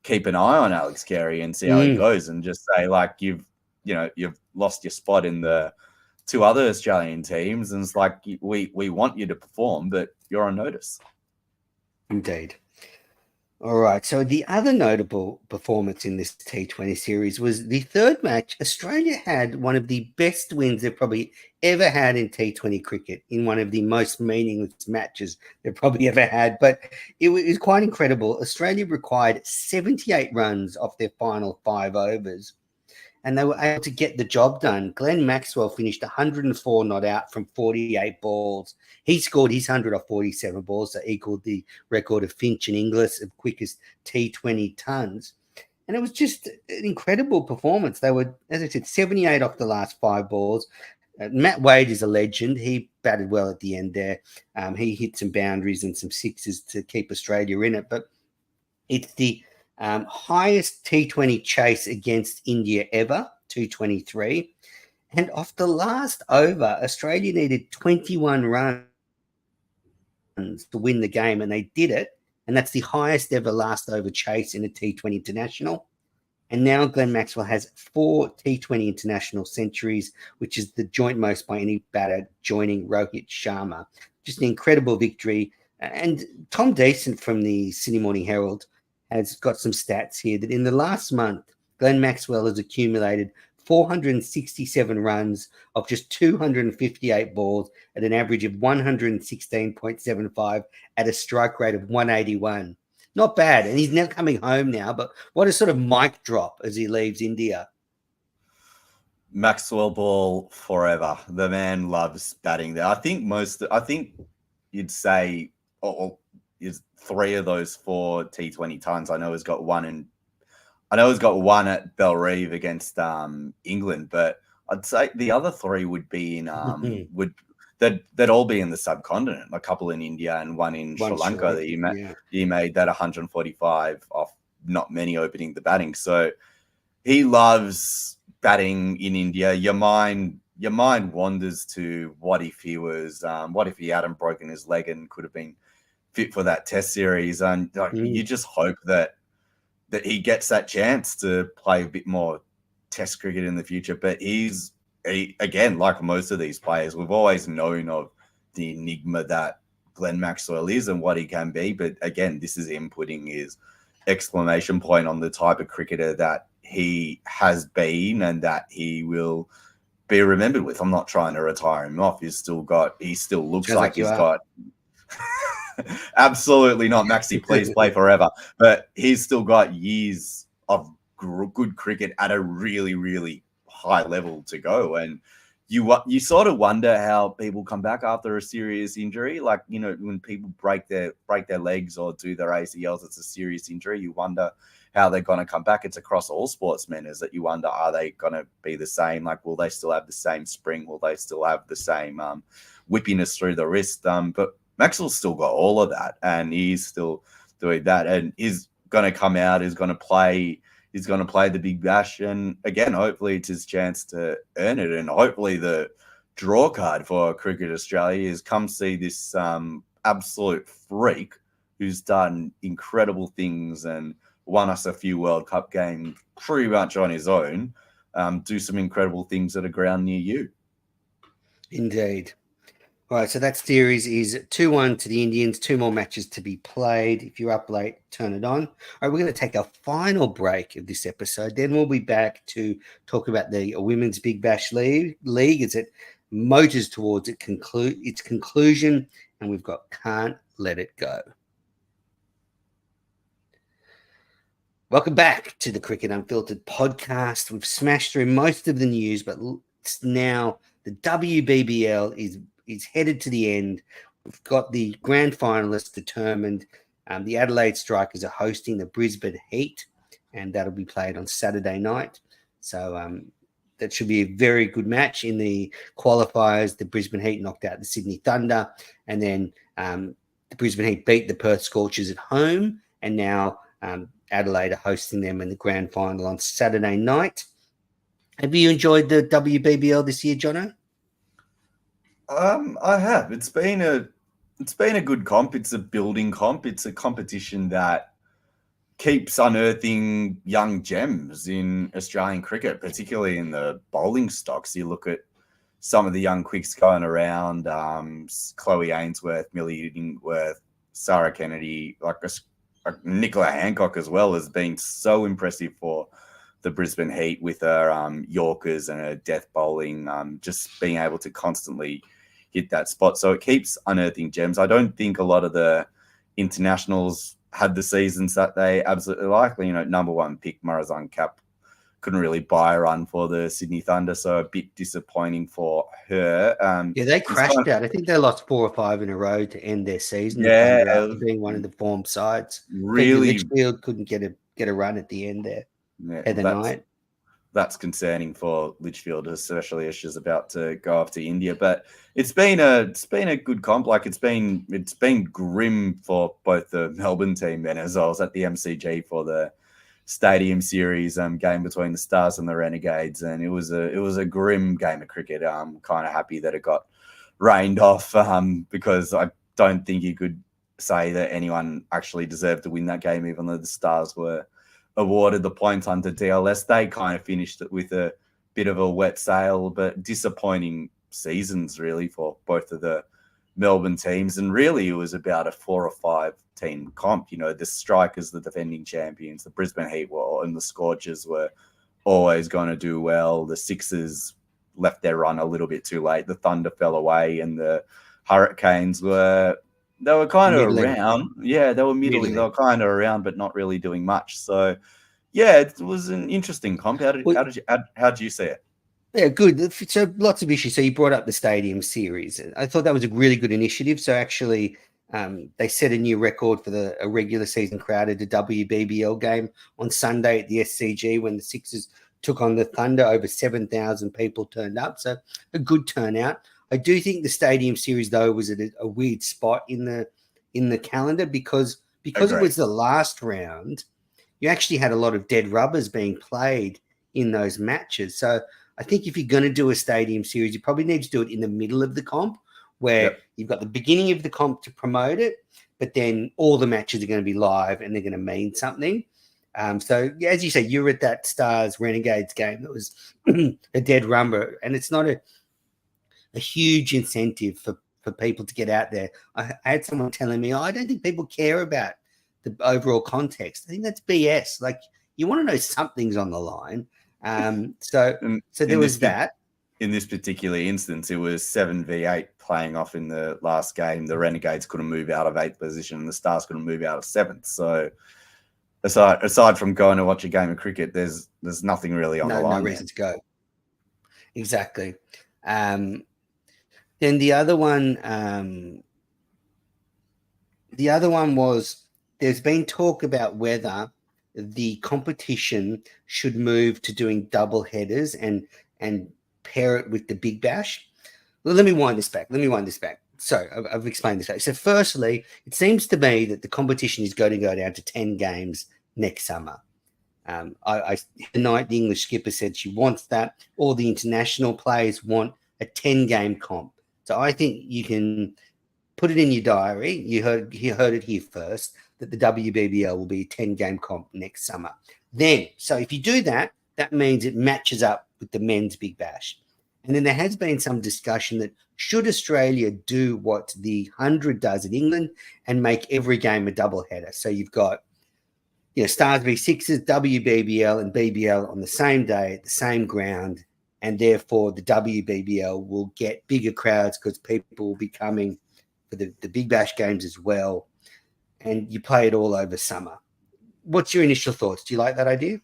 keep an eye on Alex Carey and see how he goes, and just say, like, you've lost your spot in the to other Australian teams, and it's like we want you to perform, but you're on notice. Indeed. All right. So the other notable performance in this T20 series was the third match. Australia had one of the best wins they've probably ever had in T20 cricket, in one of the most meaningless matches they've probably ever had. But it was quite incredible. Australia required 78 runs off their final 5 overs, and they were able to get the job done. Glenn Maxwell finished 104 not out from 48 balls. He scored his 100 off 47 balls, so equaled the record of Finch and Inglis of quickest T20 tons. And it was just an incredible performance. They were, as I said, 78 off the last 5 balls. Matt Wade is a legend. He batted well at the end there. He hit some boundaries and some sixes to keep Australia in it. But it's the highest T20 chase against India ever, 223. And off the last over, Australia needed 21 runs to win the game, and they did it. And that's the highest ever last over chase in a T20 international. And now Glenn Maxwell has 4 T20 international centuries, which is the joint most by any batter, joining Rohit Sharma. Just an incredible victory. And Tom Decent from the Sydney Morning Herald has got some stats here that in the last month, Glenn Maxwell has accumulated 467 runs of just 258 balls at an average of 116.75 at a strike rate of 181. Not bad. And he's now coming home now, but what a sort of mic drop as he leaves India. Maxwell ball forever. The man loves batting there. I think you'd say is 3 of those 4 T20 tons. I know he's got one at Belrive against England, but I'd say the other 3 would be in they'd all be in the subcontinent. A couple in India and one in Sri Lanka that he made that 145 off not many opening the batting. So he loves batting in India. Your mind wanders to what if he hadn't broken his leg and could have been fit for that test series, and you just hope that he gets that chance to play a bit more test cricket in the future. But again, like most of these players, we've always known of the enigma that Glenn Maxwell is and what he can be. But again, this is him putting his exclamation point on the type of cricketer that he has been and that he will be remembered with. I'm not trying to retire him off. He still looks like he's got absolutely not, Maxi, please play forever. But he's still got years of good cricket at a really, really high level to go. And you sort of wonder how people come back after a serious injury. Like, when people break their legs or do their ACLs, it's a serious injury. You wonder how they're going to come back. It's across all sportsmen, is that you wonder, are they going to be the same? Like, will they still have the same spring? Will they still have the same whippiness through the wrist? But Maxwell's still got all of that, and he's still doing that, and he's going to come out, he's going to play the Big Bash, and again, hopefully it's his chance to earn it. And hopefully the draw card for Cricket Australia is come see this absolute freak who's done incredible things and won us a few World Cup games pretty much on his own, do some incredible things at a ground near you. Indeed. All right, so that series is 2-1 to the Indians. 2 more matches to be played. If you're up late, turn it on. All right, we're going to take our final break of this episode. Then we'll be back to talk about the Women's Big Bash League as it motors towards its conclusion, and we've got Can't Let It Go. Welcome back to the Cricket Unfiltered podcast. We've smashed through most of the news, but it's now the WBBL is headed to the end. We've got the grand finalists determined. The Adelaide Strikers are hosting the Brisbane Heat, and that'll be played on Saturday night. So that should be a very good match. In the qualifiers, the Brisbane Heat knocked out the Sydney Thunder, and then the Brisbane Heat beat the Perth Scorchers at home, and now Adelaide are hosting them in the grand final on Saturday night. Have you enjoyed the WBBL this year, Jono? I have. It's been a good comp. It's a building comp. It's a competition that keeps unearthing young gems in Australian cricket, particularly in the bowling stocks. You look at some of the young quicks going around, Chloe Ainsworth, Millie Edingworth, Sarah Kennedy, like Nicola Hancock as well has been so impressive for the Brisbane Heat with her Yorkers and her death bowling, just being able to constantly hit that spot. So it keeps unearthing gems. I don't think a lot of the internationals had the seasons that they absolutely like. Number one pick, Marazan Cap, couldn't really buy a run for the Sydney Thunder, so a bit disappointing for her. Yeah, they crashed out. I think they lost 4 or 5 in a row to end their season. Yeah, The Thunder, after being one of the form sides. Really, Litchfield couldn't get a run at the end there. Yeah, that's concerning for Litchfield, especially as she's about to go off to India. But it's been a good comp. Like it's been grim for both the Melbourne team then, as I was at the MCG for the Stadium Series game between the Stars and the Renegades, and it was a grim game of cricket. I'm kind of happy that it got rained off because I don't think you could say that anyone actually deserved to win that game, even though the Stars were awarded the points under DLS. They kind of finished it with a bit of a wet sail, but disappointing seasons really for both of the Melbourne teams. And really it was about a 4 or 5 team comp. The Strikers, the defending champions, the Brisbane Heat and the Scorchers were always going to do well. The Sixers left their run a little bit too late. The Thunder fell away, and the Hurricanes were kind of around. Yeah, they were middling. They were kind of around, but not really doing much. So, yeah, it was an interesting comp. How did you see it? Yeah, good. So lots of issues. So you brought up the Stadium Series. I thought that was a really good initiative. So actually, they set a new record for a regular season crowd at a WBBL game on Sunday at the SCG when the Sixers took on the Thunder. Over 7,000 people turned up. So a good turnout. I do think the Stadium Series, though, was at a weird spot in the calendar because it was the last round. You actually had a lot of dead rubbers being played in those matches. So I think if you're going to do a Stadium Series, you probably need to do it in the middle of the comp, where you've got the beginning of the comp to promote it, but then all the matches are going to be live and they're going to mean something. So as you say, you were at that Stars Renegades game that was a dead rubber, and it's not a huge incentive for people to get out there. I had someone telling me, I don't think people care about the overall context. I think that's BS. Like, you want to know something's on the line. So there was that. In this particular instance, it was 7v8 playing off in the last game. The Renegades couldn't move out of 8th position, and the Stars couldn't move out of 7th. So aside from going to watch a game of cricket, there's nothing really on the line. No reason to go. Exactly. Then the other one was, there's been talk about whether the competition should move to doing double headers and pair it with the Big Bash. Well, let me wind this back. So I've explained this. So firstly, it seems to me that the competition is going to go down to 10 games next summer. Tonight, the English skipper said she wants that. All the international players want a 10-game comp. So I think you can put it in your diary. You heard it here first, that the WBBL will be a 10-game comp next summer. Then, so if you do that, that means it matches up with the men's Big Bash. And then there has been some discussion that should Australia do what the 100 does in England and make every game a double header. So you've got, Stars v Sixers, WBBL and BBL on the same day at the same ground. And therefore, the WBBL will get bigger crowds because people will be coming for the Big Bash games as well. And you play it all over summer. What's your initial thoughts? Do you like that idea?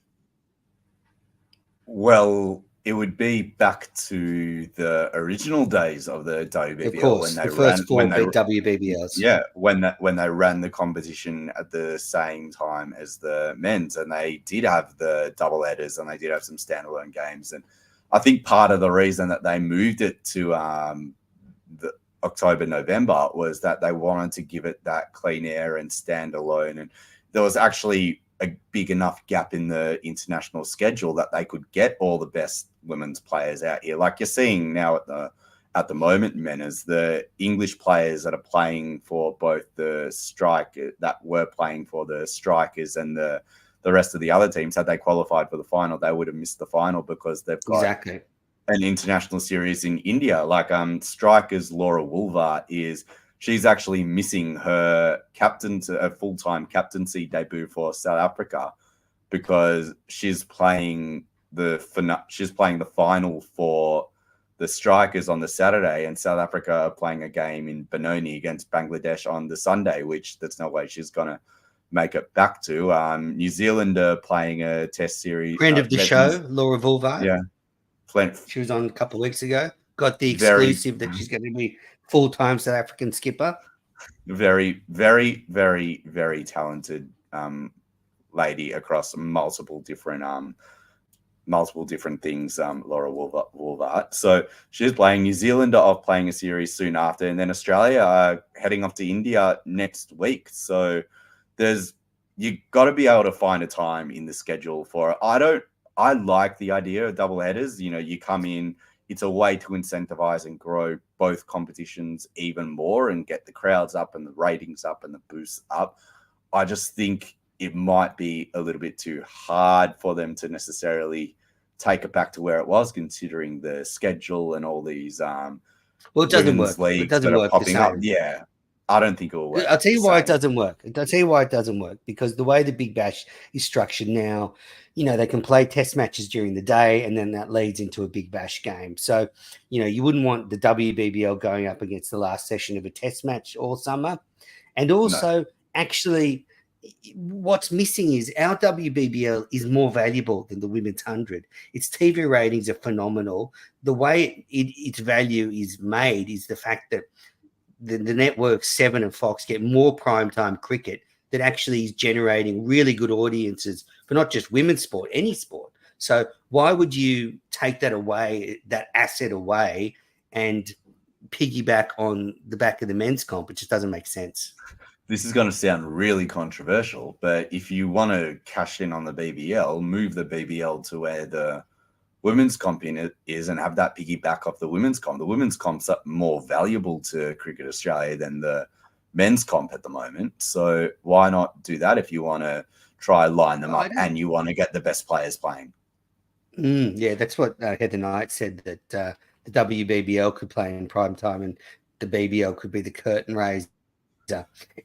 Well, it would be back to the original days of the WBBL, of course, when they first four WBBLs. Yeah, when they ran the competition at the same time as the men's, and they did have the double headers and they did have some standalone games. And I think part of the reason that they moved it to the October, November was that they wanted to give it that clean air and standalone. And there was actually a big enough gap in the international schedule that they could get all the best women's players out here. Like you're seeing now at the moment, Menners, the English players that are playing for both the were playing for the Strikers and the rest of the other teams, had they qualified for the final, they would have missed the final because they've got an international series in India. Like strikers Laura Woolvart she's actually missing her a full-time captaincy debut for South Africa because she's playing the final for the strikers on the Saturday, and South Africa are playing a game in Benoni against Bangladesh on the Sunday, which there's no way she's gonna make it back to. New Zealand are playing a test series. Friend of the show, Laura Vulvar. Yeah. She was on a couple of weeks ago. Got the Very- exclusive that she's going to be full-time South African skipper. Very, very, very, very talented lady across multiple different things, Laura Woolvart. So she's playing. New Zealand are off playing a series soon after, and then Australia are heading off to India next week. So you got to be able to find a time in the schedule for it. I like the idea of double headers. You know, you come in, it's a way to incentivize and grow both competitions even more and get the crowds up and the ratings up and the boosts up. I just think it might be a little bit too hard for them to necessarily take it back to where it was, considering the schedule and all these well, it doesn't work. It doesn't work the same. Yeah, I don't think it will work. I'll tell you why it doesn't work. I'll tell you why it doesn't work, because the way the Big Bash is structured now, you know, they can play test matches during the day and then that leads into a Big Bash game. So, you know, you wouldn't want the WBBL going up against the last session of a test match all summer. And also, actually, what's missing is our WBBL is more valuable than the Women's 100. Its TV ratings are phenomenal. The way its value is made is the fact that the network 7 and Fox get more primetime cricket that actually is generating really good audiences for not just women's sport, any sport. So why would you take that away, that asset away, and piggyback on the back of the men's comp? It just doesn't make sense. This is going to sound really controversial, but if you want to cash in on the BBL, move the BBL to where the women's comp in it is and have that piggyback off the women's comp. The women's comp's more valuable to Cricket Australia than the men's comp at the moment. So why not do that if you want to try line them up and you want to get the best players playing? Yeah, that's what Heather Knight said, that the WBBL could play in prime time and the BBL could be the curtain raiser.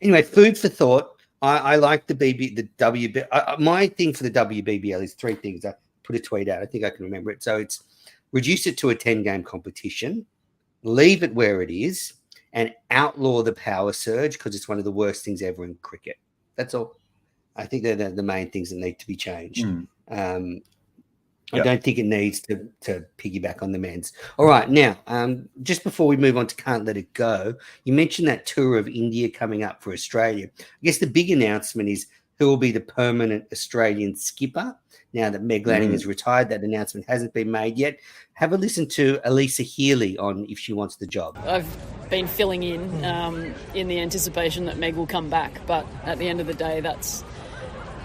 Anyway, food for thought. I like the WB. My thing for the WBBL is 3 things. I put a tweet out. I think I can remember it. So it's reduce it to a 10-game competition, leave it where it is, and outlaw the power surge because it's one of the worst things ever in cricket. That's all. I think they're the main things that need to be changed. I don't think it needs to piggyback on the men's. All right. Now, just before we move on to Can't Let It Go, you mentioned that tour of India coming up for Australia. I guess the big announcement is who will be the permanent Australian skipper now that Meg Lanning has retired. That announcement hasn't been made yet. Have a listen to Elisa Healy on if she wants the job. I've been filling in the anticipation that Meg will come back, but at the end of the day, that's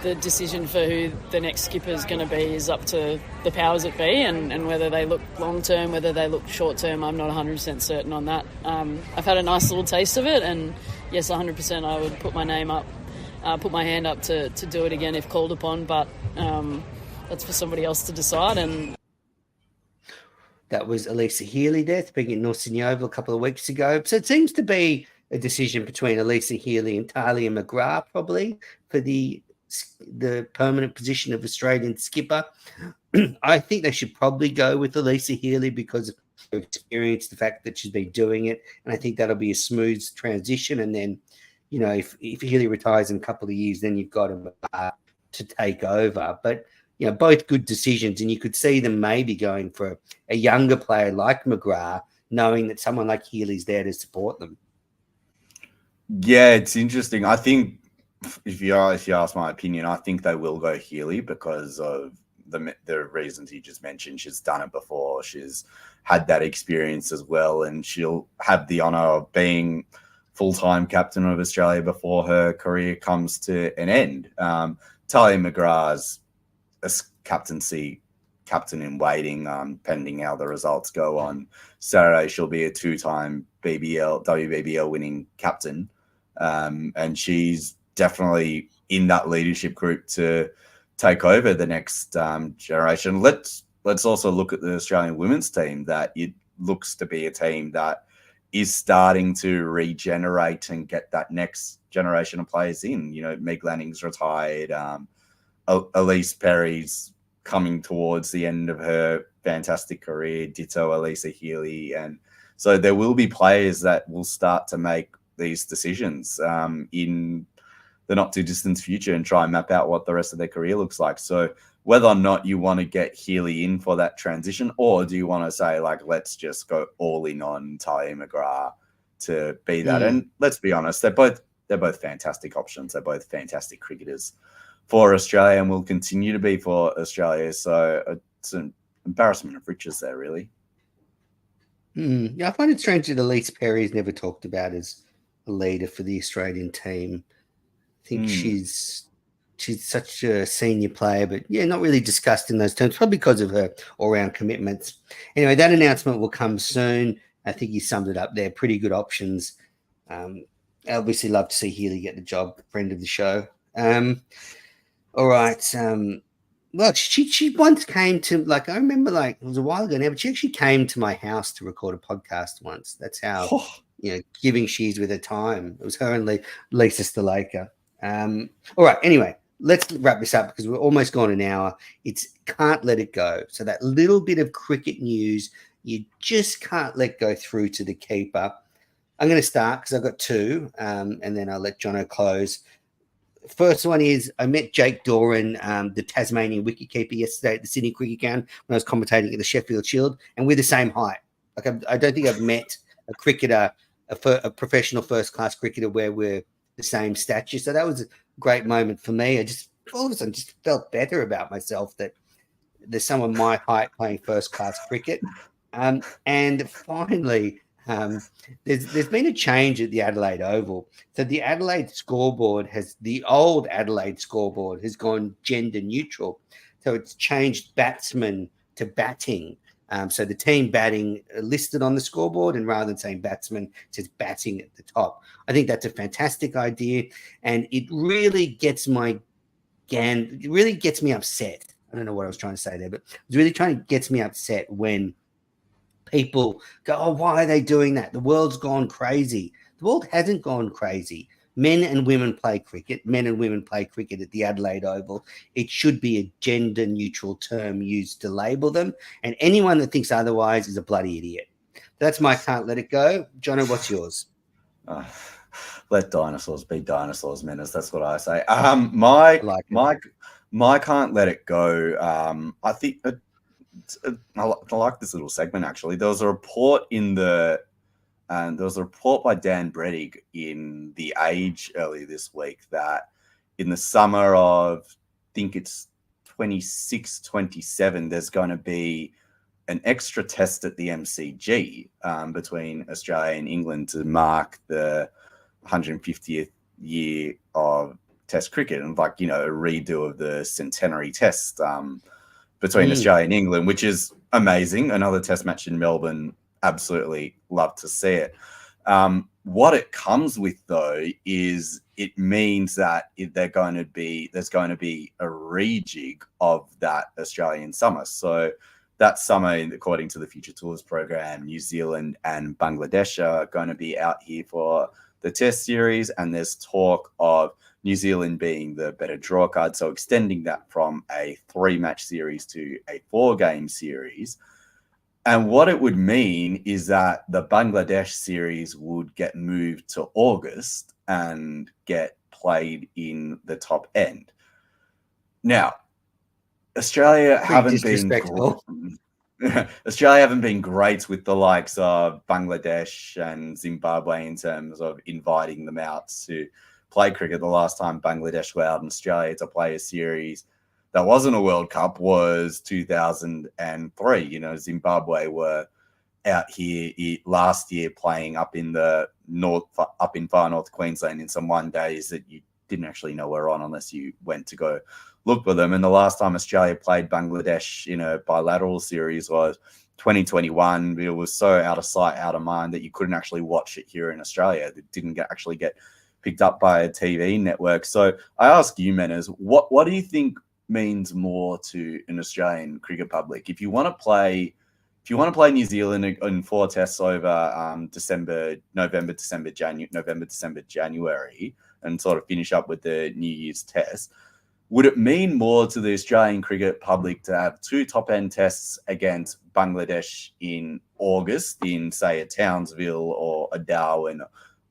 the decision for who the next skipper is going to be is up to the powers that be, and whether they look long-term, whether they look short-term, I'm not 100% certain on that. I've had a nice little taste of it, and yes, 100% I would put my name up, put my hand up to do it again if called upon, but that's for somebody else to decide. And that was Elisa Healy there, speaking at Northern Oval a couple of weeks ago. So it seems to be a decision between Elisa Healy and Talia McGrath probably for the permanent position of Australian skipper. I think they should probably go with Elisa Healy because of her experience, the fact that she's been doing it, and I think that'll be a smooth transition. And then, you know, if Healy retires in a couple of years, then you've got him to take over. But, you know, both good decisions, and you could see them maybe going for a younger player like McGrath, knowing that someone like Healy's there to support them. Yeah, it's interesting. I think if you ask my opinion, I think they will go Healy because of the reasons you just mentioned. She's done it before. She's had that experience as well, and she'll have the honour of being full-time captain of Australia before her career comes to an end. Talia McGrath's a captain in waiting, pending how the results go on Saturday. She'll be a 2-time WBBL winning captain, and she's definitely in that leadership group to take over the next generation. Let's let's also look at the Australian women's team, that it looks to be a team that is starting to regenerate and get that next generation of players in. You know, Meg Lanning's retired. Elise Perry's coming towards the end of her fantastic career. Ditto Elisa Healy. And so there will be players that will start to make these decisions in the not too distant future and try and map out what the rest of their career looks like. So whether or not you want to get Healy in for that transition, or do you want to say, like, let's just go all in on Talia McGrath to be that? And let's be honest, they're both fantastic options. They're both fantastic cricketers for Australia and will continue to be for Australia. So it's an embarrassment of riches there, really. Yeah, I find it strange that Elise Perry is never talked about as a leader for the Australian team. I think she's such a senior player, but yeah, not really discussed in those terms, probably because of her all-round commitments. Anyway, that announcement will come soon. I think you summed it up there. Pretty good options. I obviously love to see Healy get the job, friend of the show. All right. Well, she once came to, like, I remember, like, it was a while ago now, but she actually came to my house to record a podcast once. That's how, giving she is with her time. It was her and Lisa Stalaker. All right. Anyway, let's wrap this up because we're almost gone an hour. It's can't let it go. So that little bit of cricket news, you just can't let go through to the keeper. I'm going to start because I've got two, and then I'll let Jono close. First one is I met Jake Doran, the Tasmanian wicketkeeper, yesterday at the Sydney Cricket Ground when I was commentating at the Sheffield Shield, and we're the same height. Like I don't think I've met a cricketer, a professional first-class cricketer, where we're the same stature. So that was a great moment for me. I just all of a sudden just felt better about myself that there's someone my height playing first-class cricket. And finally, there's been a change at the Adelaide Oval. So the old Adelaide scoreboard has gone gender neutral. So it's changed batsman to batting. So the team batting listed on the scoreboard, and rather than saying batsman, it says batting at the top. I think that's a fantastic idea, and it really gets me upset. I don't know what I was trying to say there, but it's really gets me upset when people go, oh, why are they doing that? The world's gone crazy. The world hasn't gone crazy. Men and women play cricket. Men and women play cricket at the Adelaide Oval. It should be a gender-neutral term used to label them. And anyone that thinks otherwise is a bloody idiot. That's my can't let it go. Jono, what's yours? Let dinosaurs be dinosaurs, Menace. That's what I say. My can't let it go. I think I like this little segment, actually. There was a report by Dan Brettig in The Age earlier this week that in the summer of, I think it's 26, 27, there's going to be an extra test at the MCG between Australia and England to mark the 150th year of Test cricket, and a redo of the centenary test between Australia and England, which is amazing. Another test match in Melbourne. Absolutely love to see it. What it comes with, though, is it means that there's going to be a rejig of that Australian summer. So that summer, according to the Future Tours program, New Zealand and Bangladesh are going to be out here for the Test series, and there's talk of New Zealand being the better draw card, so extending that from a 3-match series to a 4-game series. And what it would mean is that the Bangladesh series would get moved to August and get played in the top end. Now, Australia haven't been great with the likes of Bangladesh and Zimbabwe in terms of inviting them out to play cricket. The last time Bangladesh allowed Australia to play a series that wasn't a World Cup was 2003. Zimbabwe were out here last year playing up in far north Queensland in some one days that you didn't actually know were on unless you went to go look for them. And the last time Australia played Bangladesh in a bilateral series was 2021. It was so out of sight, out of mind that you couldn't actually watch it here in Australia. It didn't get picked up by a TV network. So I ask you, Menas, what do you think means more to an Australian cricket public? If you want to play New Zealand in 4 tests over November, December, January, and sort of finish up with the New Year's test, would it mean more to the Australian cricket public to have 2 top-end tests against Bangladesh in August in, say, a Townsville or a Darwin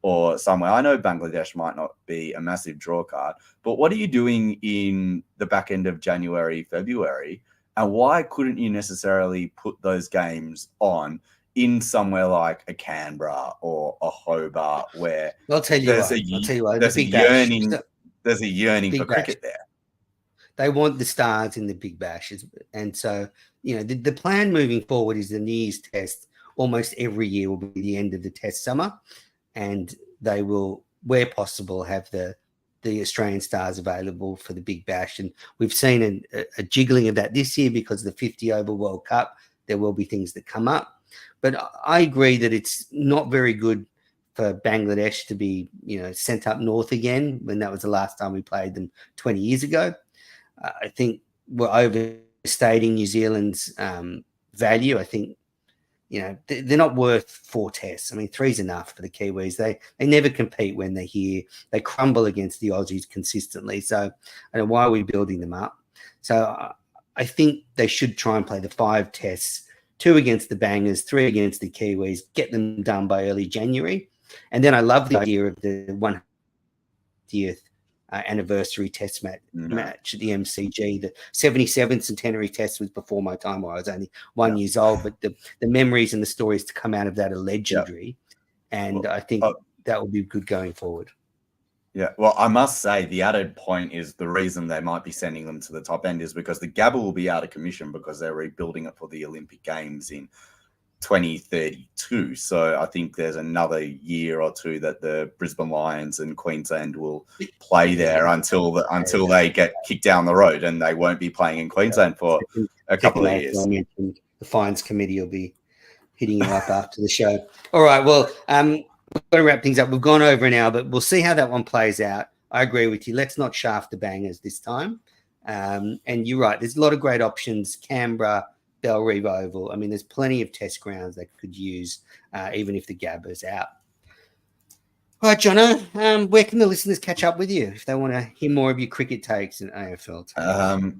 or somewhere? I know Bangladesh might not be a massive draw card, but what are you doing in the back end of January, February? And why couldn't you necessarily put those games on in somewhere like a Canberra or a Hobart, where I'll tell you what, there's a yearning for cricket there? They want the stars in the Big Bash. And so, the plan moving forward is the New Year's test almost every year will be the end of the test summer. And they will, where possible, have the Australian stars available for the Big Bash. And we've seen a jiggling of that this year because of the 50 over World Cup. There will be things that come up. But I agree that it's not very good for Bangladesh to be, sent up north again when that was the last time we played them 20 years ago. I think we're overstating New Zealand's value. I think, they're not worth 4 tests. I mean, 3's enough for the Kiwis. They never compete when they're here. They crumble against the Aussies consistently. So I don't know why we're building them up. So I think they should try and play the 5 tests, 2 against the Bangers, 3 against the Kiwis, get them done by early January. And then I love the idea of the 100th anniversary test match at the MCG. The 77th centenary test was before my time, where I was only 1 year old, but the memories and the stories to come out of that are legendary. And I think that will be good going forward. Yeah, well, I must say the added point is the reason they might be sending them to the top end is because the Gabba will be out of commission because they're rebuilding it for the Olympic Games in 2032. So I think there's another year or 2 that the Brisbane Lions and Queensland will play there until they get kicked down the road, and they won't be playing in Queensland for a couple of years. The Fines Committee will be hitting you up after the show. All right, well, we've got to wrap things up. We've gone over an hour, but we'll see how that one plays out. I agree with you. Let's not shaft the Bangers this time. And you're right. There's a lot of great options. Canberra, Bellerive Oval. I mean, there's plenty of test grounds they could use, even if the Gabba's out. All right, Jono, where can the listeners catch up with you if they want to hear more of your cricket takes and AFL takes?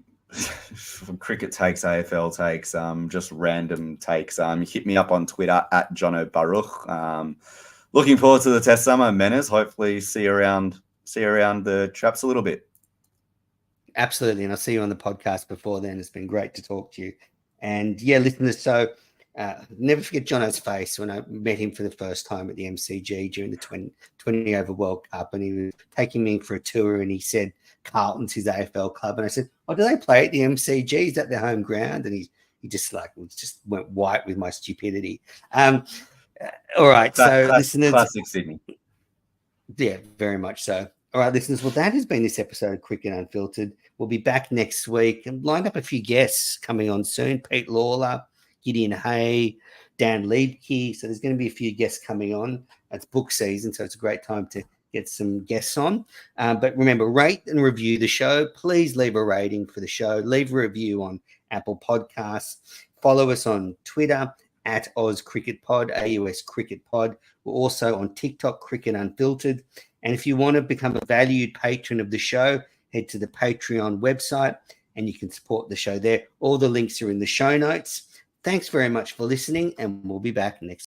Cricket takes, AFL takes, just random takes. Hit me up on Twitter at Jono Baruch. Looking forward to the test summer, Menace. Hopefully see you around the traps a little bit. Absolutely, and I'll see you on the podcast before then. It's been great to talk to you. And yeah, listeners, so never forget Jono's face when I met him for the first time at the MCG during the 20 over World Cup, and he was taking me for a tour, and he said Carlton's his AFL club, and I said, "Oh, do they play at the MCG? Is that their home ground?" And he just went white with my stupidity. All right, listeners, classic Sydney. Yeah, very much so. All right, listeners. Well, that has been this episode of Cricket Unfiltered. We'll be back next week. I've lined up a few guests coming on soon. Pete Lawler, Gideon Hay, Dan Liebke. So there's going to be a few guests coming on. It's book season, so it's a great time to get some guests on. But remember, rate and review the show. Please leave a rating for the show. Leave a review on Apple Podcasts. Follow us on Twitter at Oz Cricket Pod, AUS Cricket Pod. We're also on TikTok, Cricket Unfiltered. And if you want to become a valued patron of the show, head to the Patreon website and you can support the show there. All the links are in the show notes. Thanks very much for listening, and we'll be back next